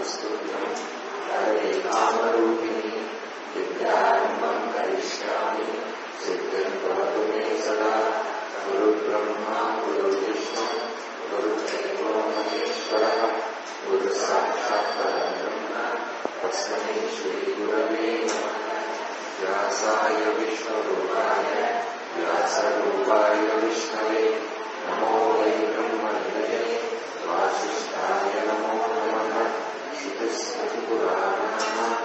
नमस्तुभ्यं हरे कामरूपिणी विद्यारम्भं करिष्यामि सिद्धिं भवतु मे सदा गुरुर्ब्रह्मा गुरुर्विष्णु गुरुर्देवो महेश्वरः गुरुसाक्षात् परब्रह्म तस्मै श्रीगुरवे नमः। व्यासाय विष्णुरूपाय व्यासरूपाय विष्णवे नमो वै ब्रह्मनिधये वासिष्ठाय नमो नमः। श्रुतिस्मृतिपुराणानाम्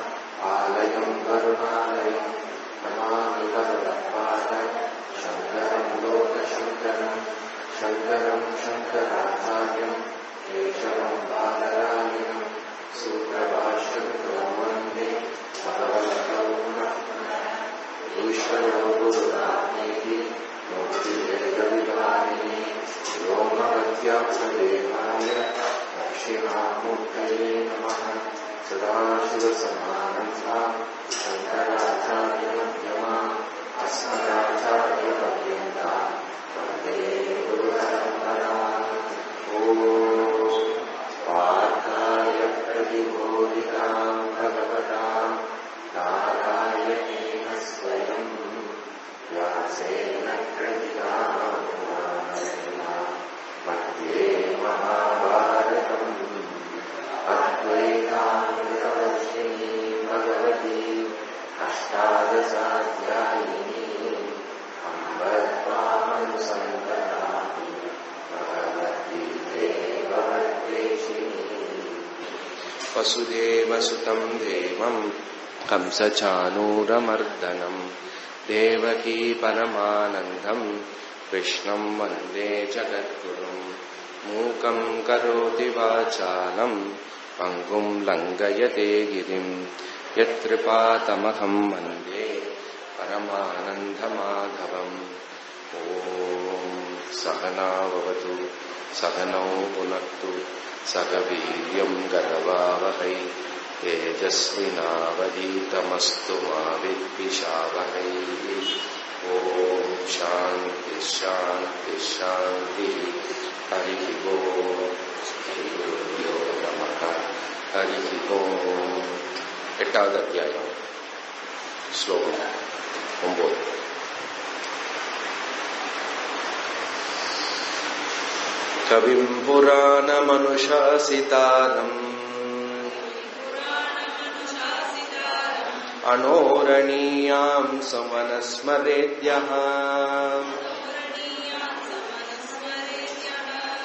आलयं करुणालयं नमामि भगवत्पाद शङ्करं लोकशङ्करं शङ्करं शङ्कराचार्यं केशवं बादरायणं सूत्रभाष्यकृतो वन्दे भगवतो ईश्वरो गुरुरात्मेति मूर्तिभेदविभागिने व्योमवद्व्याप्तदेहाय दक्षिणामूर्तये नमः। सदाशिवसमारम्भां शङ्कराचार्यमध्यमाम् अस्मदाचार्यपर्यन्तां वन्दे गुरुपरम्पराम्। ॐ पार्थाय प्रतिबोधितां भगवता नारायणेन स्वयं व्यासेन कृतितां मध्ये महाभारतम् अद्वैतामृतवर्षिणी भगवती अष्टादशाध्यायिनी अम्ब त्वामनुसन्ततामि भगवती देववद्वेषिणी। वसुदेवसुतं देवं कंसचाणूरमर्दनं देवकी परमानन्दं कृष्णं वन्दे जगद्गुरुं। मूकं करोति वाचालं पङ्गुं लङ्घयते गिरिं यत्कृपातमहं वन्दे परमानन्दमाधवम्। ॐ सहना भवतु सहनौ भुनक्तु सह वीर्यं करवावहै तेजस्विनावधीतमस्तु मा विद्विषावहै। ॐ शान्ति शान्ति शान्तिः। हरिः ॐ श्री गुरुभ्यो नमः। हरिः ॐ। 8வது அத்தியாயம் ஸ்லோகம் 9. கவிம் புராணமனுசாசிதாரம் अनोरणीयां समनस्मरेद्यः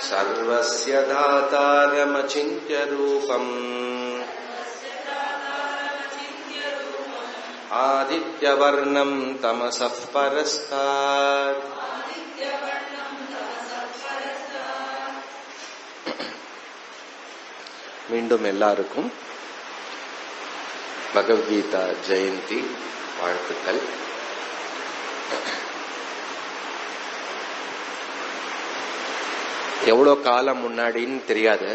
सर्वस्य दातारमचिन्त्य रूपम् आदित्यवर्णं तमसः परस्तात्। மீண்டும் எல்லாருக்கும் பகவத்கீதா ஜெயந்தி வாழ்த்துக்கள். எவ்வளோ காலம் முன்னாடின்னு தெரியாது,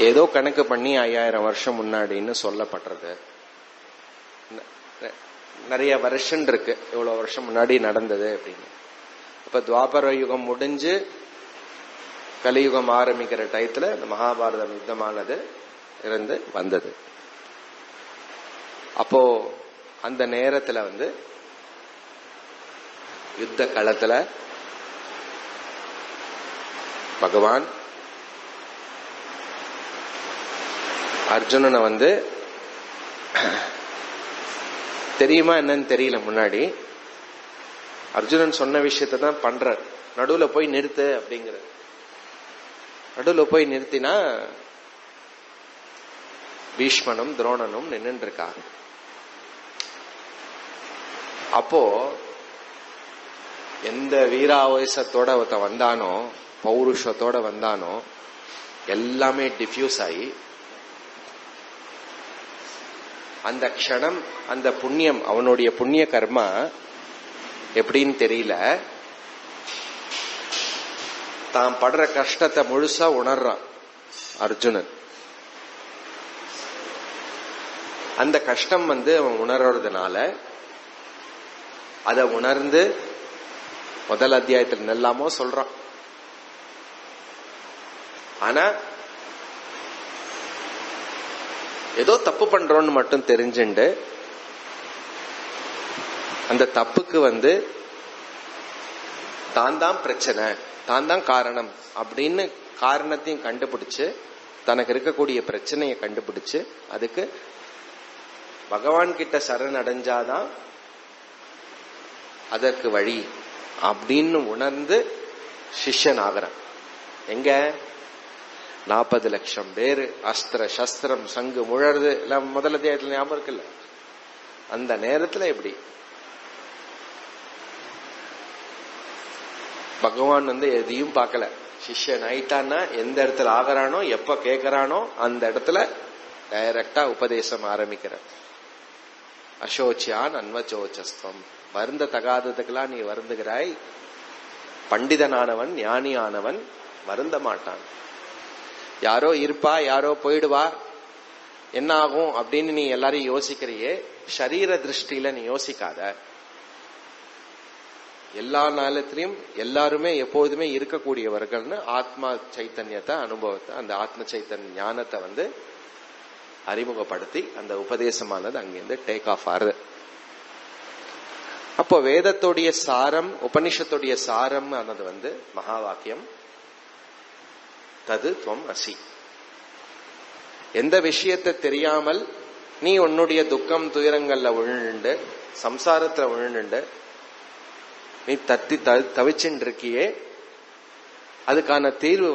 ஏதோ கணக்கு பண்ணி 5000 வருஷம் முன்னாடின்னு சொல்லப்படுறது. நிறைய வருஷம் இருக்கு, எவ்வளவு வருஷம் முன்னாடி நடந்தது அப்படின்னு. அப்ப துவாபர யுகம் முடிஞ்சு கலியுகம் ஆரம்பிக்கிற டயத்துல இந்த மகாபாரதம் யுத்தமானது இருந்து வந்தது. அப்போ அந்த நேரத்துல யுத்த களத்துல பகவான் அர்ஜுனனை தெரியுமா என்னன்னு தெரியல, முன்னாடி அர்ஜுனன் சொன்ன விஷயத்தை தான் பண்ற. நடுவுல போய் நிறுத்து அப்படிங்கிற, நடுவுல போய் நிறுத்தினா பீஷ்மனும் துரோணனும் நின்று இருக்காங்க. அப்போ எந்த வீராவேசத்தோட ஒருத்த வந்தானோ, பௌருஷத்தோட வந்தானோ, எல்லாமே டிஃப்யூஸ் ஆகி அந்த க்ஷணம் அந்த புண்ணியம், அவனுடைய புண்ணிய கர்மா எப்படின்னு தெரியல, தான் படுற கஷ்டத்தை முழுசா உணர்றான் அர்ஜுனன். அந்த கஷ்டம் அவன் உணர்றதுனால அதை உணர்ந்து முதல் அத்தியாயத்தில் எல்லாமோ சொல்றான். ஆனா ஏதோ தப்பு பண்றோம்னு மட்டும் தெரிஞ்சுண்டு அந்த தப்புக்கு தான் தான் பிரச்சனை, தான் தான் காரணம் அப்படின்னு காரணத்தையும் கண்டுபிடிச்சு, தனக்கு இருக்கக்கூடிய பிரச்சனையை கண்டுபிடிச்சு அதுக்கு பகவான் கிட்ட சரணடைஞ்சாதான் அதற்கு வழி அப்படின்னு உணர்ந்து சிஷ்யன் ஆகிறான். எங்க 40 லட்சம் பேரு அஸ்திர சஸ்திரம் சங்கு முழறது எல்லாம் முதல் அத்தியாயத்துல ஞாபகம் இருக்குல்ல. அந்த நேரத்துல எப்படி பகவான் எதையும் பார்க்கல. சிஷ்யன் ஆயிட்டான்னா எந்த இடத்துல ஆகிறானோ, எப்ப கேட்கிறானோ அந்த இடத்துல டைரக்டா உபதேசம் ஆரம்பிக்கிற. அசோச்சியான் அன்வச்சோச்சஸ்தம், வருந்த தகாததுக்கெல்லாம் நீ வருந்துகிறாய். பண்டிதனானவன் ஞானியானவன் வருந்த மாட்டான். யாரோ இருப்பா, யாரோ போயிடுவா, என்ன ஆகும் அப்படின்னு நீ எல்லாரையும் யோசிக்கிறியே, சரீர திருஷ்டியில நீ யோசிக்காத. எல்லா நாளத்திலையும் எல்லாருமே எப்போதுமே இருக்கக்கூடியவர்கள்னு ஆத்மா சைத்தன்யத்தை அனுபவத்தை, அந்த ஆத்ம சைத்தன்ய ஞானத்தை அறிமுகப்படுத்தி அந்த உபதேசமானது அங்கிருந்து டேக் ஆஃப் ஆறுது. அப்போ வேதத்துடைய சாரம், உபனிஷத்துடைய சாரம் ஆனது மகா வாக்கியம் தது துவம் அசி. எந்த விஷயத்தை தெரியாமல் நீ உன்னுடைய துக்கம் துயரங்கள்ல விழுண்டு, சம்சாரத்துல விழுண்டு நீ தவிச்சுட்டு இருக்கியே, அதுக்கான தீர்வு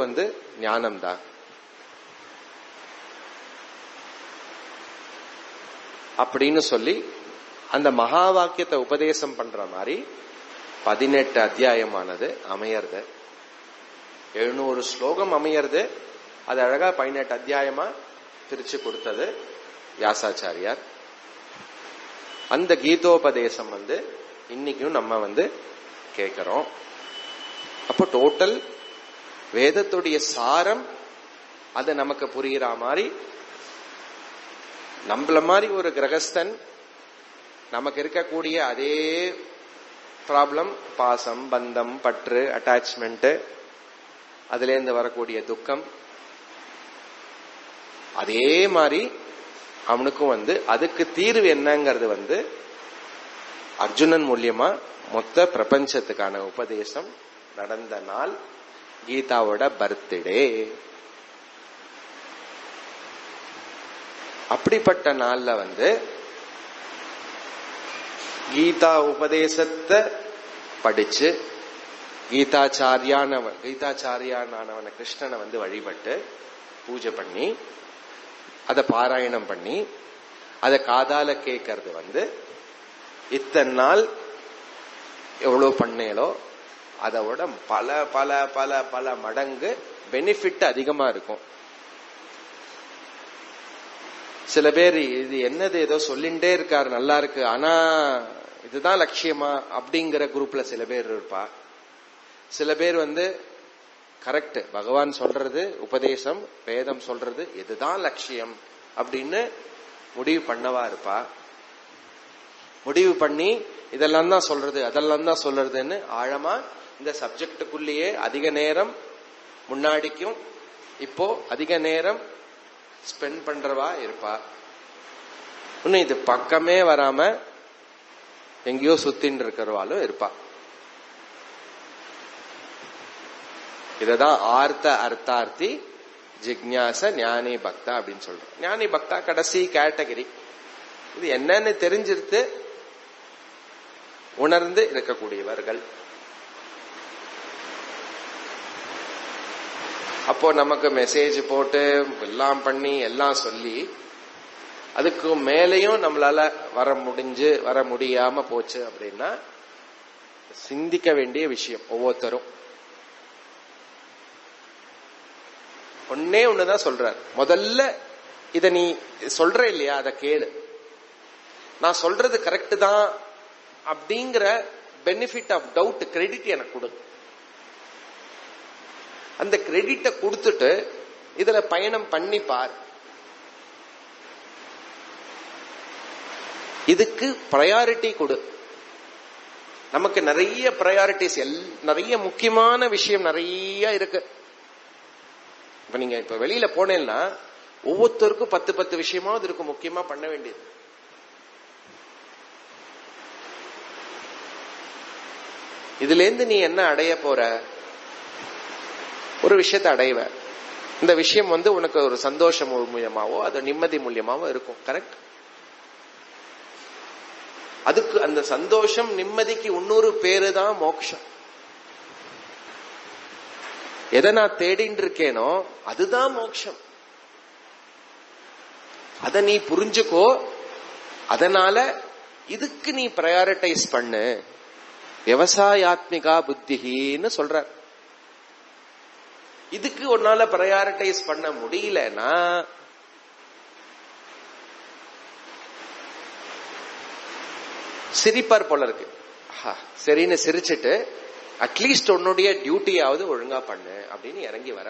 ஞானம்தான். அப்படின்னு சொல்லி அந்த மகா வாக்கியத்தை உபதேசம் பண்ற மாதிரி 18 அத்தியாயமானது அமையறது. 700 ஸ்லோகம் அமையறது. அது அழகா 18 அத்தியாயமா பிரிச்சு கொடுத்தது வியாசாச்சாரியார். அந்த கீதோபதேசம் இன்னைக்கும் நம்ம கேட்கிறோம். அப்போ டோட்டல் வேதத்துடைய சாரம் அது நமக்கு புரிகிற மாதிரி, நம்மள மாதிரி ஒரு கிரகஸ்தன் நமக்கு இருக்கக்கூடிய அதே ப்ராப்ளம், பாசம், பந்தம், பற்று, அட்டாச்மெண்ட், அதுல இருந்து வரக்கூடிய துக்கம், அதே மாதிரி அவனுக்கும் அதுக்கு தீர்வு என்னங்கிறது அர்ஜுனன் மூலியமா மொத்த பிரபஞ்சத்துக்கான உபதேசம் நடந்த நாள் கீதாவோட பர்த்டே. அப்படிப்பட்ட நாள்ல கீதா உபதேசத்தை படிச்சு கீதாச்சாரியானவனை கிருஷ்ணனை வழிபட்டு பூஜை பண்ணி அதை பாராயணம் பண்ணி அதை காதால கேட்கறது இத்தனை நாள் எவ்வளவு பண்ணேலோ அதோட பல பல பல பல மடங்கு பெனிஃபிட் அதிகமா இருக்கும். சில பேர் இது என்னது ஏதோ சொல்லிண்டே இருக்காரு, நல்லா இருக்கு, ஆனா இதுதான் லட்சியமா அப்படிங்கிற குரூப்ல சில பேர் இருப்பா. சில பேர் கரெக்ட், பகவான் சொல்றது உபதேசம், வேதம் சொல்றது இதுதான் லட்சியம் அப்படின்னு முடிவு பண்ணவா இருப்பா. முடிவு பண்ணி இதெல்லாம் தான் சொல்றது, அதெல்லாம் தான் சொல்றதுன்னு ஆழமா இந்த சப்ஜெக்டுக்குள்ளேயே அதிக நேரம், முன்னாடிக்கும் இப்போ அதிக நேரம் ஸ்பெண்ட் பண்றவா இருப்பா. இன்னும் இது பக்கமே வராம எங்கேயோ சுத்தின்னு இருக்கிறவாலும் இருப்பா. இததான் ஆர்த்த அர்த்தார்த்தி ஜிக்ஞாச ஞானி பக்தா அப்படின்னு சொல்றோம். ஞானி பக்தா கடைசி கேட்டகரி. இது என்னன்னு தெரிஞ்சிருத்து உணர்ந்து இருக்கக்கூடியவர்கள். அப்போ நமக்கு மெசேஜ் போட்டு எல்லாம் பண்ணி எல்லாம் சொல்லி அதுக்கு மேலையும் நம்மளால வர முடியாம போச்சு அப்படின்னா சிந்திக்க வேண்டிய விஷயம். ஒவ்வொருத்தரும் ஒன்னே ஒண்ணுதான் சொல்றார். முதல்ல இத நீ சொல்ற இல்லையா, அதை கேளு. நான் சொல்றது கரெக்ட் தான் அப்படிங்கிற பெனிஃபிட் ஆஃப் டவுட், கிரெடிட் எனக்கு கொடு. அந்த கிரெடிட்டை கொடுத்துட்டு இதுல பயணம் பண்ணி பார். இதுக்கு ப்ரையாரிட்டி கொடு. நமக்கு நிறைய ப்ரையாரிட்டிஸ், நிறைய முக்கியமான விஷயம் நிறைய இருக்கு. இப்ப நீங்க இப்ப வெளியில போனேன்னா ஒவ்வொருத்தருக்கும் 10 விஷயமாவது இருக்கும் முக்கியமா பண்ண வேண்டியது. இதுல இருந்து நீ என்ன அடைய போற? ஒரு விஷயத்தை அடைவ. இந்த விஷயம் உனக்கு ஒரு சந்தோஷம் மூலியமாவோ அது நிம்மதி மூலியமாவோ இருக்கும். கரெக்ட்? அதுக்கு அந்த சந்தோஷம் நிம்மதிக்கு இன்னொரு பேரு தான் மோட்சம். எதை நான் தேடிட்டு இருக்கேனோ அதுதான் மோட்சம். அத நீ புரிஞ்சுக்கோ. அதனால இதுக்கு நீ பிரையாரிட்டைஸ் பண்ணு. விவசாயாத்மிகா புத்தின்னு சொல்ற. இதுக்கு உன்னால பிரையாரிட்டைஸ் பண்ண முடியலன்னா சிரிப்பார் போல இருக்கு. சரின்னு சிரிச்சுட்டு அட்லீஸ்ட் உன்னுடைய டியூட்டியாவது ஒழுங்கா பண்ணு அப்படின்னு இறங்கி வர.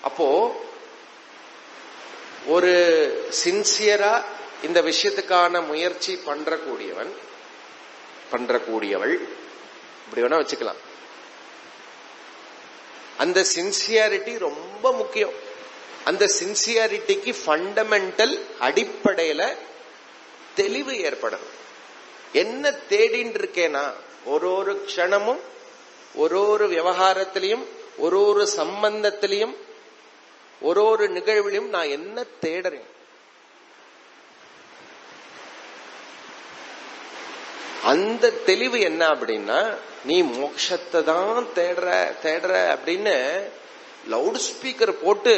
அப்போ ஒரு சின்சியரா இந்த விஷயத்துக்கான முயற்சி பண்றக்கூடியவள் இப்படி வேணா வச்சுக்கலாம். அந்த சின்சியாரிட்டி ரொம்ப முக்கியம். அந்த சின்சியாரிட்டிக்கு ஃபண்டமெண்டல் அடிப்படையில தெளிவு ஏற்படணும். என்ன தேடின்னு இருக்கேனா, ஒரு க்ஷணமும் ஒரு விவகாரத்திலையும் ஒரு சம்பந்தத்திலையும் ஒரு நிகழ்விலையும் நான் என்ன தேடுறேன்? அந்த தெளிவு என்ன அப்படின்னா, நீ மோட்சத்தை தான் தேடுற அப்படின்னு லவுட் ஸ்பீக்கர் போட்டு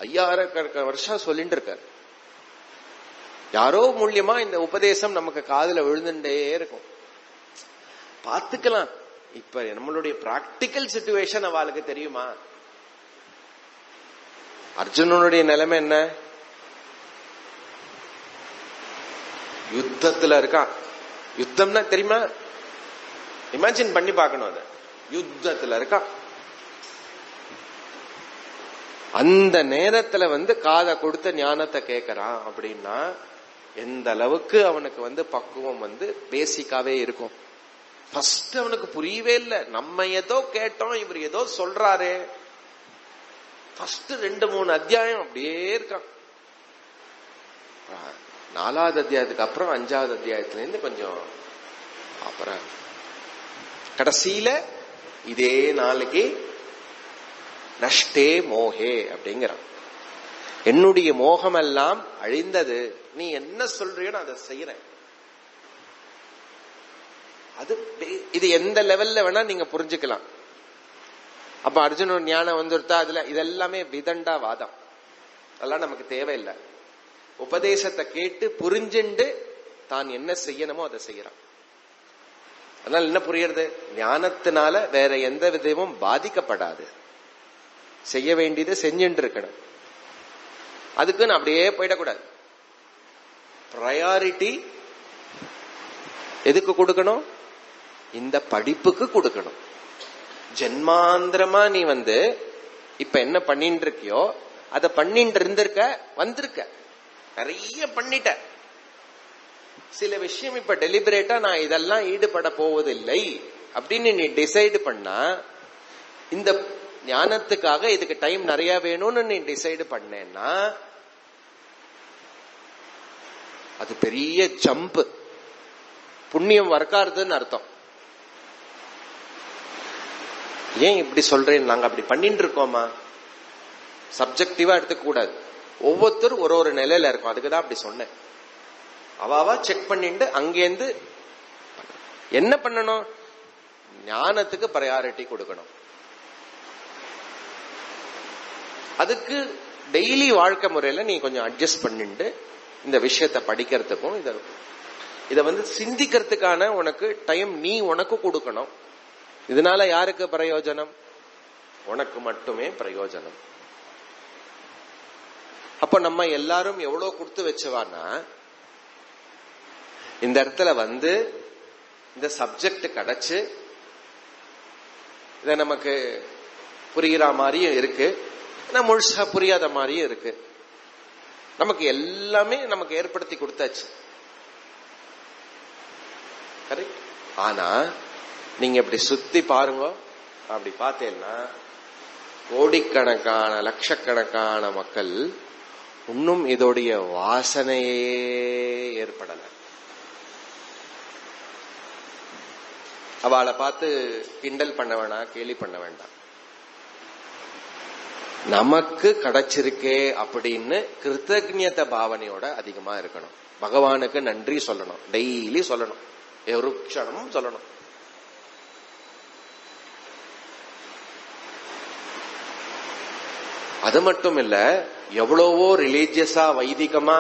5000 வருஷம் சொல்லிட்டு இருக்காரு. யாரோ மூலியமா இந்த உபதேசம் நமக்கு காதுல விழுந்துட்டே இருக்கும். பாத்துக்கலாம். இப்ப நம்மளுடைய பிராக்டிக்கல் சிச்சுவேஷன் அவளுக்கு தெரியுமா? அர்ஜுனனுடைய நிலைமை என்ன? யுத்தத்துல இருக்கான். யுத்தம்னா தெரியுமா? இமேஜின் பண்ணி பார்க்கணும். அத யுத்தத்துல இருக்கான். அந்த நேரத்துல காதை கொடுத்த ஞானத்தை கேட்கறான் அப்படின்னா எந்த அளவுக்கு அவனுக்கு பக்குவம் பேசிக்காவே இருக்கும். ஃபர்ஸ்ட் அவனுக்கு புரியவே இல்லை. நம்ம ஏதோ கேட்டோம், இவர் ஏதோ சொல்றாரு. ஃபர்ஸ்ட் 2-3 அத்தியாயம் அப்படியே இருக்கான். 4வது அத்தியாயத்துக்கு அப்புறம் 5வது அத்தியாயத்துல இருந்து கொஞ்சம் அப்புறம் கடைசியில இதே நாளைக்கு நஷ்டே மோகே அப்படிங்கிறான். என்னுடைய மோகம் எல்லாம் அழிந்தது. நீ என்ன சொல்றியோ நான் அதை செய்யறேன். இது எந்த லெவல்ல வேணா நீங்க புரிஞ்சுக்கலாம். அப்ப அர்ஜுனன் ஞானம் வந்துருத்தா? அதுல இதெல்லாமே விதண்டா வாதம். அதெல்லாம் நமக்கு தேவையில்லை. உபதேசத்தை கேட்டு புரிஞ்சுண்டு தான் என்ன செய்யணுமோ அதை செய்யறான். அதனால என்ன புரியுறது? ஞானத்தினால வேற எந்த விதமும் பாதிக்கப்படாது. செய்ய வேண்டியது செஞ்சுட்டு இருக்கணும். அதுக்குன்னு அப்படியே போயிடக்கூடாது. பிரையாரிட்டி எதுக்கு கொடுக்கணும்? இந்த படிப்புக்கு கொடுக்கணும். ஜென்மாந்திரமா நீ இப்ப என்ன பண்ணிட்டு இருக்கியோ அதை பண்ணிட்டு இருந்திருக்க, வந்திருக்க, நிறைய பண்ணிட்ட. சில விஷயம் இப்ப டெலிபரேட்டா நான் இதெல்லாம் ஈடுபட போவதில்லை அப்படின்னு நீ டிசைடு பண்ணா, இந்த ஞானத்துக்காக இதுக்கு டைம் நிறைய வேணும்னு நீ டிசைடு பண்ணேன்னா அது பெரிய ஜம்ப். புண்ணியம் வர்க்காருதுன்னு அர்த்தம். ஏன் இப்படி சொல்றேன்? நாங்க அப்படி பண்ணிட்டு இருக்கோமா? சப்ஜெக்டிவா எடுத்துக்க கூடாது. ஒவ்வொருத்தரும் ஒரு நிலையில இருக்கும். அதுக்குதான் அப்படி சொன்னேன். அவாவா செக் பண்ணிட்டு அங்கேருந்து என்ன பண்ணணும்? ஞானத்துக்கு பிரையாரிட்டி கொடுக்கணும். அதுக்கு டெய்லி வாழ்க்கை முறையில நீ கொஞ்சம் அட்ஜஸ்ட் பண்ணிட்டு இந்த விஷயத்தை படிக்கிறதுக்கும் இத சிந்திக்கிறதுக்கான உனக்கு டைம் நீ உனக்கு கொடுக்கணும். இதனால யாருக்கு பிரயோஜனம்? உனக்கு மட்டுமே பிரயோஜனம். அப்ப நம்ம எல்லாரும் எவ்வளவு கொடுத்து வச்சவானா, இந்த இடத்துல இந்த சப்ஜெக்ட் கிடைச்சு இத நமக்கு புரிகிற மாதிரியும் இருக்கு, முழுசா புரியாத மாதிரியும் இருக்கு. நமக்கு எல்லாமே நமக்கு ஏற்படுத்தி கொடுத்தாச்சு. கரெக்ட். ஆனா நீங்க இப்படி சுத்தி பாருங்க. அப்படி பார்த்தேன்னா கோடிக்கணக்கான லட்சக்கணக்கான மக்கள் இன்னும் இதோடைய வாசனையே ஏற்படல. அவளை பார்த்து கிண்டல் பண்ண வேண்டாம், கேலி பண்ண வேண்டாம். நமக்கு கிடைச்சிருக்கே அப்படின்னு கிருத்தஜ்ஞத பாவனையோட அதிகமா இருக்கணும். பகவானுக்கு நன்றி சொல்லணும், டெய்லி சொல்லணும், ஒரு க்ஷணமும் சொல்லணும். அது மட்டும் இல்ல, எவ்வளவோ ரிலீஜியஸா வைதிகமா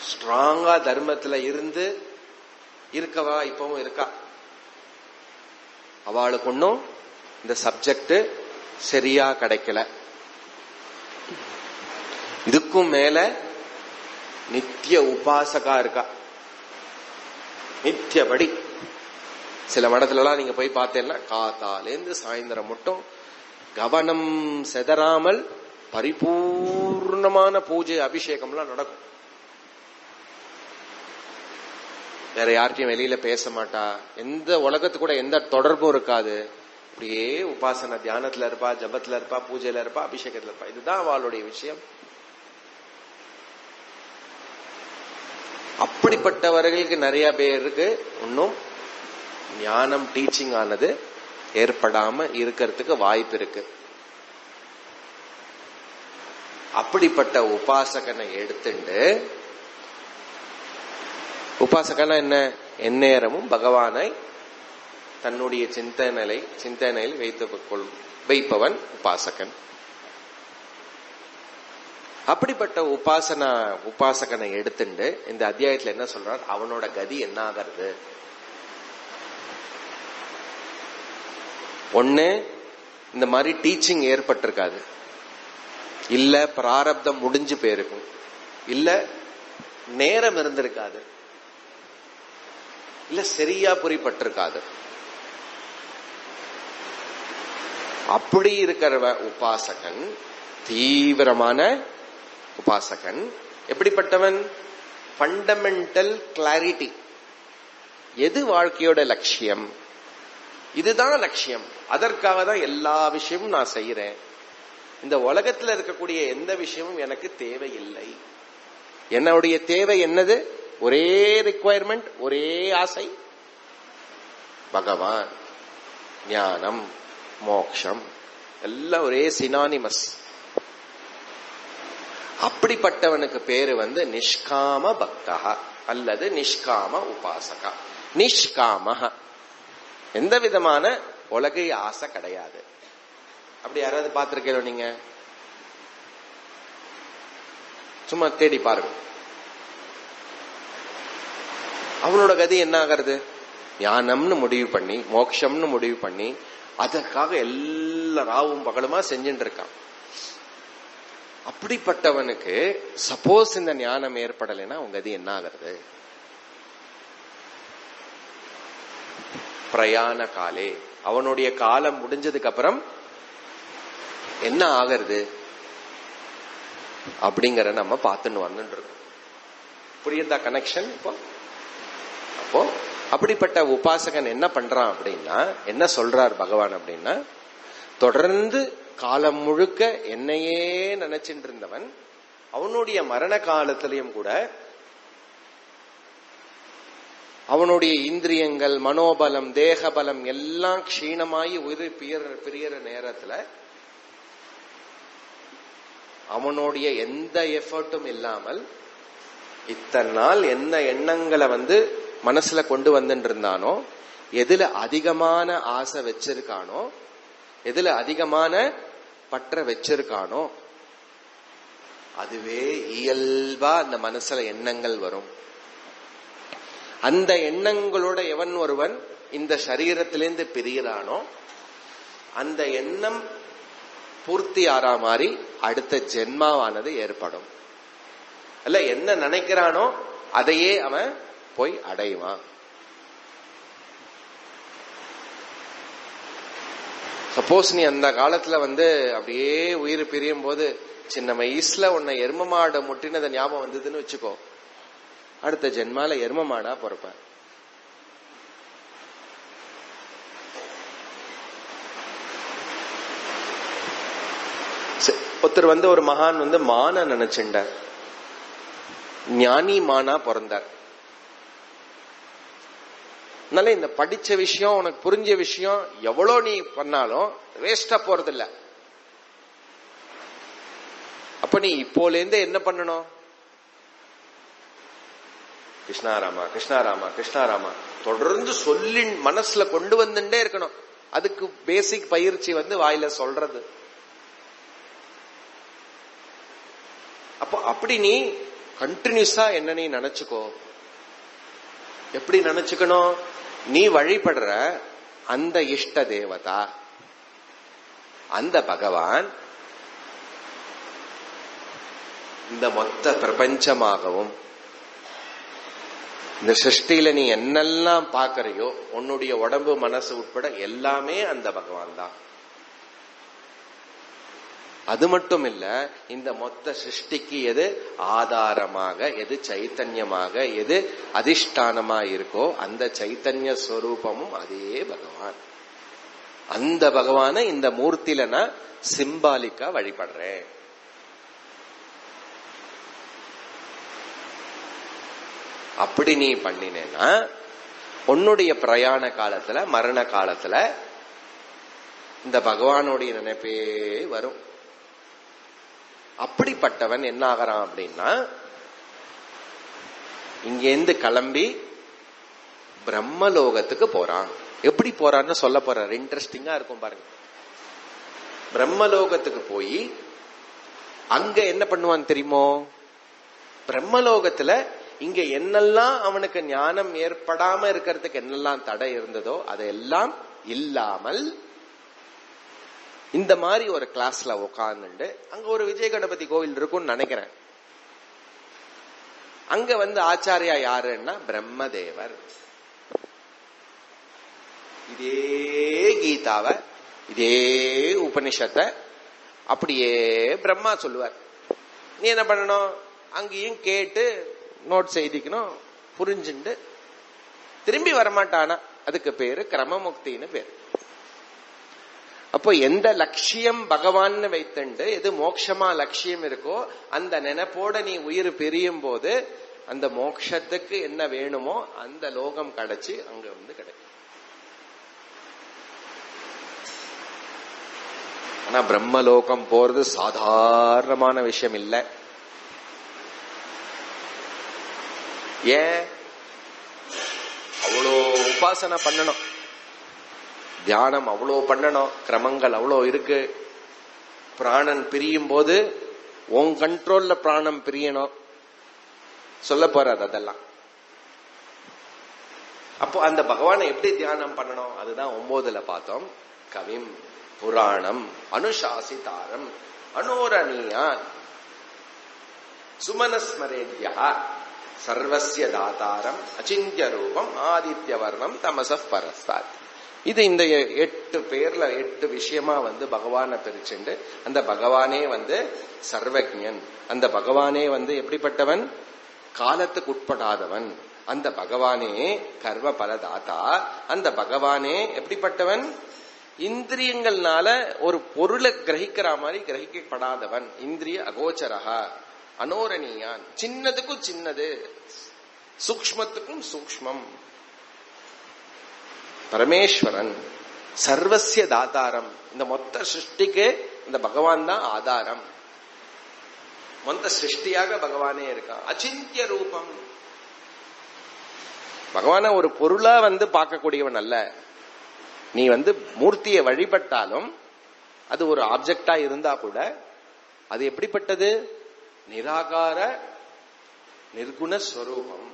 ஸ்ட்ராங்கா தர்மத்துல இருந்து இருக்கவா இப்பவும் இருக்கா. அவளுக்கு ஒன்னும் இந்த சப்ஜெக்ட் சரியா கிடைக்கல. இதுக்கும் மேல நித்திய உபாசகா இருக்கா, நித்தியபடி. சில மடத்துல எல்லாம் நீங்க போய் பார்த்தேன்னா காத்தாலேந்து சாயந்தரம் மட்டும் கவனம் செதறாமல் பரிபூர்ணமான பூஜை அபிஷேகம்லாம் நடக்கும். வேற யார்கிட்டயும் வெளியில பேச மாட்டா, எந்த உலகத்து கூட எந்த தொடர்பும் இருக்காது. அப்படியே உபாசன தியானத்துல இருப்பா, ஜபத்துல இருப்பா, பூஜையில இருப்பா, அபிஷேகத்துல இருப்பா. இதுதான் அவளுடைய விஷயம். அப்படிப்பட்டவர்களுக்கு நிறைய பேருக்கு இன்னும் ஞானம் டீச்சிங் ஆனது ஏற்படாம இருக்கிறதுக்கு வாய்ப்பு இருக்கு. அப்படிப்பட்ட உபாசகனை எடுத்துட்டு, உபாசகனா என்ன? எந்நேரமும் பகவானை தன்னுடைய சிந்தனையில் வைப்பவன் உபாசகன். அப்படிப்பட்ட உபாசகனை எடுத்துட்டு இந்த அத்தியாயத்துல என்ன சொல்றார்? அவனோட கதி என்ன ஆகிறது? ஒண்ணு, இந்த மாதிரி டீச்சிங் ஏற்பட்டிருக்காது, இல்ல பிராரப்தம் முடிஞ்சு போயிருக்கும், இல்ல நேரம் இருந்திருக்காது, இல்ல சரியா புரிப்பட்டிருக்காது. அப்படி இருக்கிற உபாசகன் தீவிரமான உபாசகன் எப்படிப்பட்டவன்? Fundamental clarity. எது வாழ்க்கையோட லட்சியம்? இதுதான் லட்சியம், அதற்காக தான் எல்லா விஷயமும் நான் செய்யறேன். இந்த உலகத்துல இருக்கக்கூடிய எந்த விஷயமும் எனக்கு தேவையில்லை. என்னுடைய தேவை என்னது? ஒரே ரிக்வயர்மெண்ட், ஒரே ஆசை, பகவான், ஞானம், மோக்ஷம், எல்லாம் ஒரே சினானிமஸ். அப்படிப்பட்டவனுக்கு பேரு நிஷ்காம பக்தா அல்லது நிஷ்காம உபாசகா. நிஷ்காம, எந்த விதமான உலகை ஆசை கிடையாது. அப்படி யாராவது பார்த்திருக்கீங்களோ நீங்க? சும்மா தேடி பாருங்க. அவனோட கதி என்ன ஆகிறது? ஞானம்னு முடிவு பண்ணி, மோட்சம்னு முடிவு பண்ணி, அதற்காக எல்லா ராவும் பகலுமா செஞ்சுட்டு இருக்கான். அப்படிப்பட்டவனுக்கு சப்போஸ் இந்த ஞானம் ஏற்படலைன்னா உங்க கதி என்ன ஆகிறது? பிரயாண காலே, அவனுடைய காலம் முடிஞ்சதுக்கு அப்புறம் என்ன ஆகிறது அப்படிங்கிற நம்ம பார்த்துன்னு வந்துட்டு இருக்கோம். புரியுதா கனெக்ஷன்? அப்போ அப்படிப்பட்ட உபாசகன் என்ன பண்றான் அப்படின்னா, என்ன சொல்றார் பகவான் அப்படின்னா, தொடர்ந்து காலம் முழுக்க என்னையே நினைச்சிட்டு இருந்தவன் அவனுடைய மரண காலத்திலையும் கூட அவனுடைய இந்திரியங்கள், மனோபலம், தேகபலம் எல்லாம் க்ஷீணமாயி உயிர் பிரியற நேரத்துல அவனுடைய எந்த எஃபர்ட்டும் இல்லாமல் இத்தனை நாள் என்ன எண்ணங்களை மனசுல கொண்டு வந்துட்டு இருந்தானோ, எதுல அதிகமான ஆசை வச்சிருக்கானோ, எதுல அதிகமான பற்ற வச்சிருக்கானோ, அதுவே இயல்பா அந்த மனசுல எண்ணங்கள் வரும். அந்த எண்ணங்களோட எவன் ஒருவன் இந்த சரீரத்திலிருந்து பிரிகிறானோ, அந்த எண்ணம் பூர்த்தி ஆறா மாதிரி அடுத்த ஜென்மாவானது ஏற்படும். அல்ல, என்ன நினைக்கிறானோ அதையே அவன் போய் அடைவான். சப்போஸ் நீ அந்த காலத்துல அப்படியே உயிர் பிரியும் போது சின்ன வயசுல உன்னை எரும மாடு முட்டினத ஞாபகம் வந்ததுன்னு வச்சுக்கோ, அடுத்த ஜென்மால எரும மாடா பிறப்ப. ஒருத்தர் ஒரு மகான் மான நினைச்சுண்டார், ஞானி மானா பிறந்தார். அதனால இந்த படிச்ச விஷயம், உனக்கு புரிஞ்ச விஷயம் எவ்வளோ நீ பண்ணாலும் வேஸ்டா போறதில்ல. அப்ப நீ இப்போல இருந்து என்ன பண்ணணும்? கிருஷ்ணாராமா கிருஷ்ணாராமா கிருஷ்ணாராமா தொடர்ந்து சொல்லி மனசுல கொண்டு வந்துட்டே இருக்கணும். அதுக்கு பேசிக் பயிற்சி வாயில சொல்றது. அப்போ அப்படி நீ கண்டினியூஸா என்ன நீ நினைச்சுக்கோ. எப்படி நினைச்சுக்கணும்? நீ வழிபடுற அந்த இஷ்ட தேவதா, அந்த பகவான் இந்த மொத்த பிரபஞ்சமாகவும், இந்த சிருஷ்டியில நீ என்னெல்லாம் பாக்கறியோ உன்னுடைய உடம்பு மனசு உட்பட எல்லாமே அந்த பகவான் தான். அது மட்டும் இல்ல, இந்த மொத்த சிருஷ்டிக்கு எது ஆதாரமாக, எது சைத்தன்யமாக, எது அதிஷ்டானமா இருக்கோ அந்த சைத்தன்ய ஸ்வரூபமும் அதே பகவான். அந்த பகவானை இந்த மூர்த்தியில நான் சிம்பாலிக்கா வழிபடுறேன். அப்படி நீ பண்ணினேன்னா உன்னுடைய பிரயாண காலத்துல, மரண காலத்துல இந்த பகவானுடைய நினைப்பே வரும். அப்படிப்பட்டவன் என்ன ஆகிறான் அப்படின்னா, இங்கேருந்து கிளம்பி பிரம்மலோகத்துக்கு போறான். எப்படி போறான்னு சொல்ல போறாரு, இன்ட்ரெஸ்டிங்கா இருக்கும் பாருங்க. பிரம்மலோகத்துக்கு போய் அங்க என்ன பண்ணுவான் தெரியுமோ? பிரம்மலோகத்துல இங்க என்னெல்லாம் அவனுக்கு ஞானம் ஏற்படாம இருக்கிறதுக்கு என்னெல்லாம் தடை இருந்ததோ அதையெல்லாம் இல்லாமல் இந்த மாதிரி ஒரு கிளாஸ்ல உட்கார்ந்துட்டு, அங்க ஒரு விஜய கணபதி கோவில் இருக்கும்னு நினைக்கிறேன். அங்க ஆச்சாரியா யாருன்னா பிரம்மதேவர். இதே கீதாவை, இதே உபனிஷத்தை அப்படியே பிரம்மா சொல்லுவார். நீ என்ன பண்ணணும்? அங்கேயும் கேட்டு நோட்ஸ் எழுதிக்கணும், புரிஞ்சுண்டு திரும்பி வரமாட்டானா. அதுக்கு பேரு கிரமமுக்தின்னு பேரு. அப்போ எந்த லட்சியம் பகவான் வைத்துண்டு, எது மோட்சமா லட்சியம் இருக்கோ அந்த நினைப்போட நீ உயிர் பிரியும் போது அந்த மோட்சத்துக்கு என்ன வேணுமோ அந்த லோகம் கிடைச்சு அங்க கிடைக்கும். ஆனா பிரம்மலோகம் போறது சாதாரணமான விஷயம் இல்லை. ஏன்? அவ்வளோ உபாசனை பண்ணணும், தியானம் அவ்வளோ பண்ணணும், கிரமங்கள் அவ்வளோ இருக்கு. பிராணன் பிரியும் போது உன் கண்ட்ரோல்ல பிராணம் பிரியணும், சொல்ல போறாது அதெல்லாம். அப்போ அந்த பகவானை எப்படி தியானம் பண்ணணும்? அதுதான் 9ல பார்த்தோம். கவிம் புராணம் அனுசாசிதாரம் அனோரணீயான் சுமனஸ்மரேத்யா சர்வஸ்ய தாதாரம் அச்சிந்திய ரூபம் ஆதித்ய வர்ணம் தமசப் பரஸ்தாத். இது இந்த 8 பேர்ல 8 விஷயமா பகவானை பிரிச்சுண்டு, அந்த பகவானே சர்வஜன், அந்த பகவானே எப்படிப்பட்டவன்? காலத்துக்கு உட்படாதவன். அந்த பகவானே கர்வ பலதாத்தா. அந்த பகவானே எப்படிப்பட்டவன்? இந்திரியங்கள்னால ஒரு பொருளை கிரகிக்கிற மாதிரி கிரகிக்கப்படாதவன். இந்திரிய அகோச்சரகா அனோரணீயான், சின்னதுக்கும் சின்னது, சூக்ஷ்மத்துக்கும் சூக்ஷ்மம். பரமேஸ்வரன் சர்வசிய தாதாரம். இந்த மொத்த சிருஷ்டிக்கு இந்த பகவான் தான் ஆதாரம். மொத்த சிருஷ்டியாக பகவானே இருக்கான். அச்சிந்திய ரூபம். பகவான ஒரு பொருளா பார்க்கக்கூடியவன் அல்ல. நீ மூர்த்தியை வழிபட்டாலும் அது ஒரு ஆப்ஜெக்டா இருந்தா கூட அது எப்படிப்பட்டது? நிராகார நிர்குண ஸ்வரூபம்.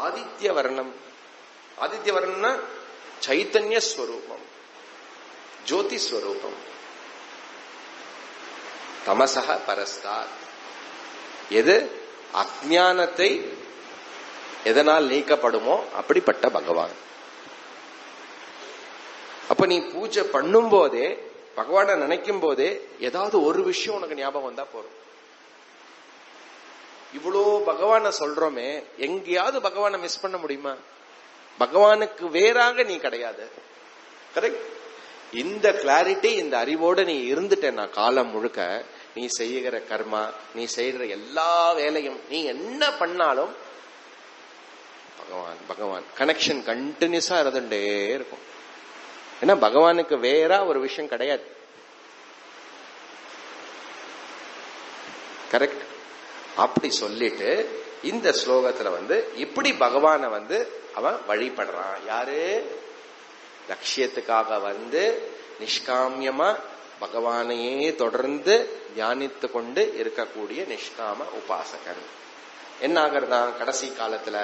ஆதித்ய வர்ணம். ஆதித்ய வர்ணம்னா சைத்தன்ய ஸ்வரூபம், ஜோதி ஸ்வரூபம். தமசக பரஸ்தாத். எது அஜ்ஞானத்தை எதனால் நீக்கப்படுமோ அப்படிப்பட்ட பகவான். அப்ப நீ பூஜை பண்ணும் போதே, பகவானை நினைக்கும் போதே ஏதாவது ஒரு விஷயம் உனக்கு ஞாபகம் வந்தா போறோம். இவ்வளோ பகவான சொல்றோமே, எங்கேயாவது பகவானை மிஸ் பண்ண முடியுமா? பகவானுக்கு வேறாக நீ கிடையாது. கரெக்ட்? இந்த கிளாரிட்டி, இந்த அறிவோட நீ இருந்துட்டேன்னா காலம் முழுக்க நீ செய்கிற கர்மா, நீ செய்கிற எல்லா வேலையும், நீ என்ன பண்ணாலும் பகவான் பகவான் கனெக்ஷன் கண்டினியூஸா இருந்துட்டே இருக்கும். ஏன்னா பகவானுக்கு வேற ஒரு விஷயம் கிடையாது. கரெக்ட். அப்படி சொல்லிட்டு இந்த ஸ்லோகத்துல இப்படி பகவான அவன் வழிபடுறான். யாரு? லட்சியத்துக்காக நிஷ்காமியமா பகவானையே தொடர்ந்து தியானித்து கொண்டு இருக்கக்கூடிய நிஷ்காம உபாசகன். என்ன ஆகிறதான் கடைசி காலத்துல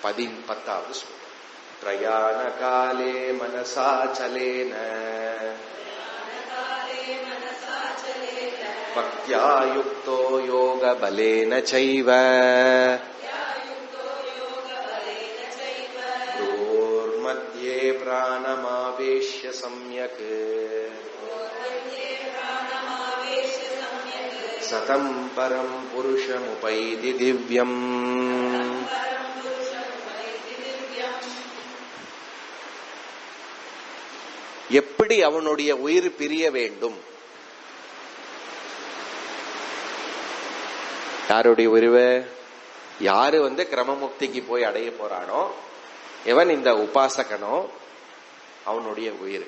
10வது ஸ்லோகம். பிரயாண காலே மனசா சலேன பக்த்யா யுக்தோ யோக பலேன சைவ மத்யே பிராணமாவேஷ்ய சம்யக் சதம் பரம் புருஷமுபைதி திவ்யம். எப்படி அவனுடைய உயிர் பிரிய வேண்டும்? யாருடைய உருவு? யாரு கிரமமுக்திக்கு போய் அடைய போறானோ, எவன் இந்த உபாசகனோ, அவனுடைய உயிர்.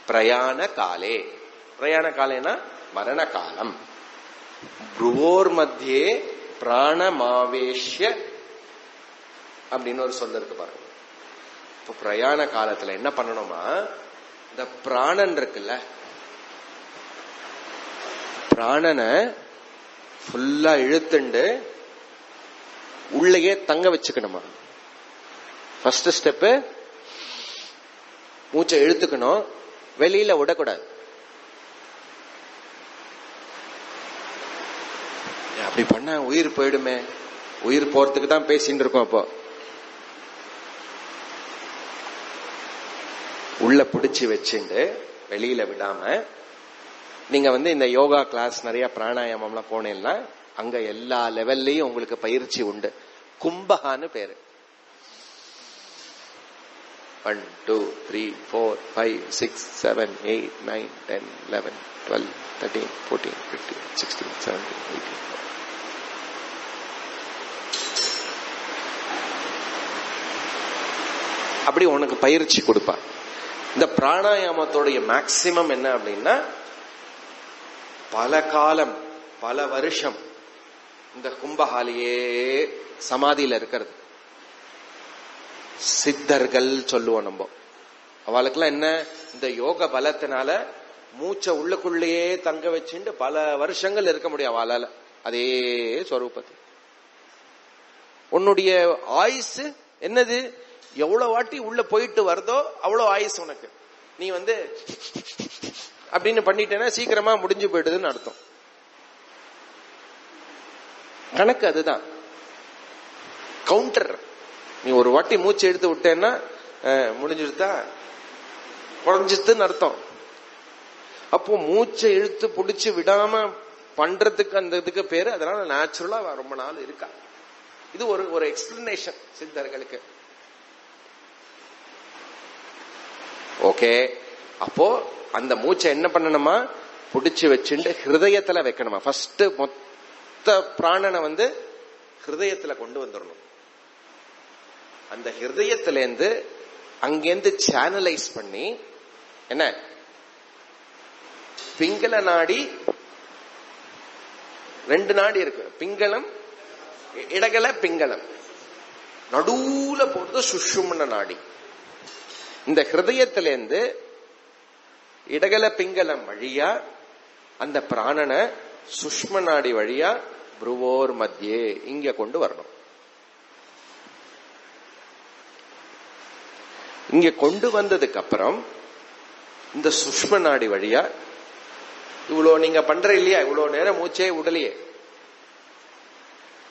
பிரயாண காலே, பிரயாண காலேனா மரண காலம். புருவோர் மத்தியே பிராணமாவேஷ்ய அப்படின்னு ஒரு சொல்ல இருக்கு பாருங்க. இப்ப பிரயாண காலத்துல என்ன பண்ணணுமா, இந்த பிராணன் இருக்குல்ல, பிராணனை ஃபுல்லா இழுத்துண்டு உள்ளேயே தங்க வச்சுக்கணுமா. ஃபர்ஸ்ட் ஸ்டெப் மூச்சை இழுத்துக்கணும், வெளியில விடக்கூடாது. அப்படி பண்ண உயிர் போயிடுமே. உயிர் போறதுக்கு தான் பேசிட்டு இருக்கோம். அப்போ உள்ள பிடிச்சு வச்சுண்டு வெளியில விடாம, நீங்க இந்த யோகா கிளாஸ் நிறைய பிராணாயாமம்லாம் போனீங்கன்னா அங்க எல்லா லெவல்லையும் உங்களுக்கு பயிற்சி உண்டு. கும்பகான்னு பேரு. 1 2 3 4 5 6 7 8 9 10 11 12 13 14 15 16 17 18. அப்படி உனக்கு பயிற்சி கொடுப்பா. இந்த பிராணாயாமத்தோடைய மேக்சிமம் என்ன அப்படின்னா, பல காலம் பல வருஷம் இந்த கும்பகாலியே சமாதியில இருக்கிறது. சித்தர்கள் சொல்லுவோம் நம்ம. அவளுக்கெல்லாம் என்ன, இந்த யோக பலத்தினால மூச்சை உள்ளுக்குள்ளேயே தங்க வச்சுட்டு பல வருஷங்கள் இருக்க முடியும் அவளால. அதே ஸ்வரூபத்தில் உன்னுடைய ஆயுசு என்னது, எவ்வளவு வாட்டி உள்ள போயிட்டு வருதோ அவ்வளவு ஆயுசு உனக்கு. நீ அப்படின்னு பண்ணிட்டேன்னா சீக்கிரமா முடிஞ்சு போயிடுதுன்னு அர்த்தம். கணக்கு அதுதான். கவுண்டர். நீ ஒரு வாட்டி மூச்சு எடுத்து விட்டேன்னா முடிஞ்சிருத்தா, குறைஞ்சிருத்துன்னு அர்த்தம். அப்போ மூச்சை இழுத்து பிடிச்சு விடாம பண்றதுக்கு அந்த இதுக்கு பேரு. அதனால நேச்சுரலா ரொம்ப நாள் இருக்கா. இது ஒரு எக்ஸ்பிளனேஷன் சித்தர்களுக்கு. ஓகே. அப்போ அந்த மூச்சை என்ன பண்ணணுமா, பிடிச்சு வச்சுட்டு ஹிருதயத்துல வைக்கணுமா. ஃபர்ஸ்ட் மொத்த பிராணனை ஹிருதயத்துல கொண்டு வந்துடணும். அந்த ஹிருதயத்திலேருந்து அங்கேருந்து சேனலைஸ் பண்ணி, என்ன, பிங்கள நாடி, 2 நாடி இருக்கு, பிங்களம் இடகல பிங்களம், நடுவுல போறது சுஷும்ன நாடி. இந்த ஹிருதயத்திலேருந்து இடகல பிங்களம் வழியா அந்த பிராணனை சுஷ்ம நாடி வழியா புருவோர் மத்தியே இங்க கொண்டு வரணும். இங்க கொண்டு வந்ததுக்கு அப்புறம் இந்த சுஷ்ம நாடி வழியா இவ்வளவு நீங்க பண்ற இல்லையா, இவ்வளவு நேரம் மூச்சே உடலையே.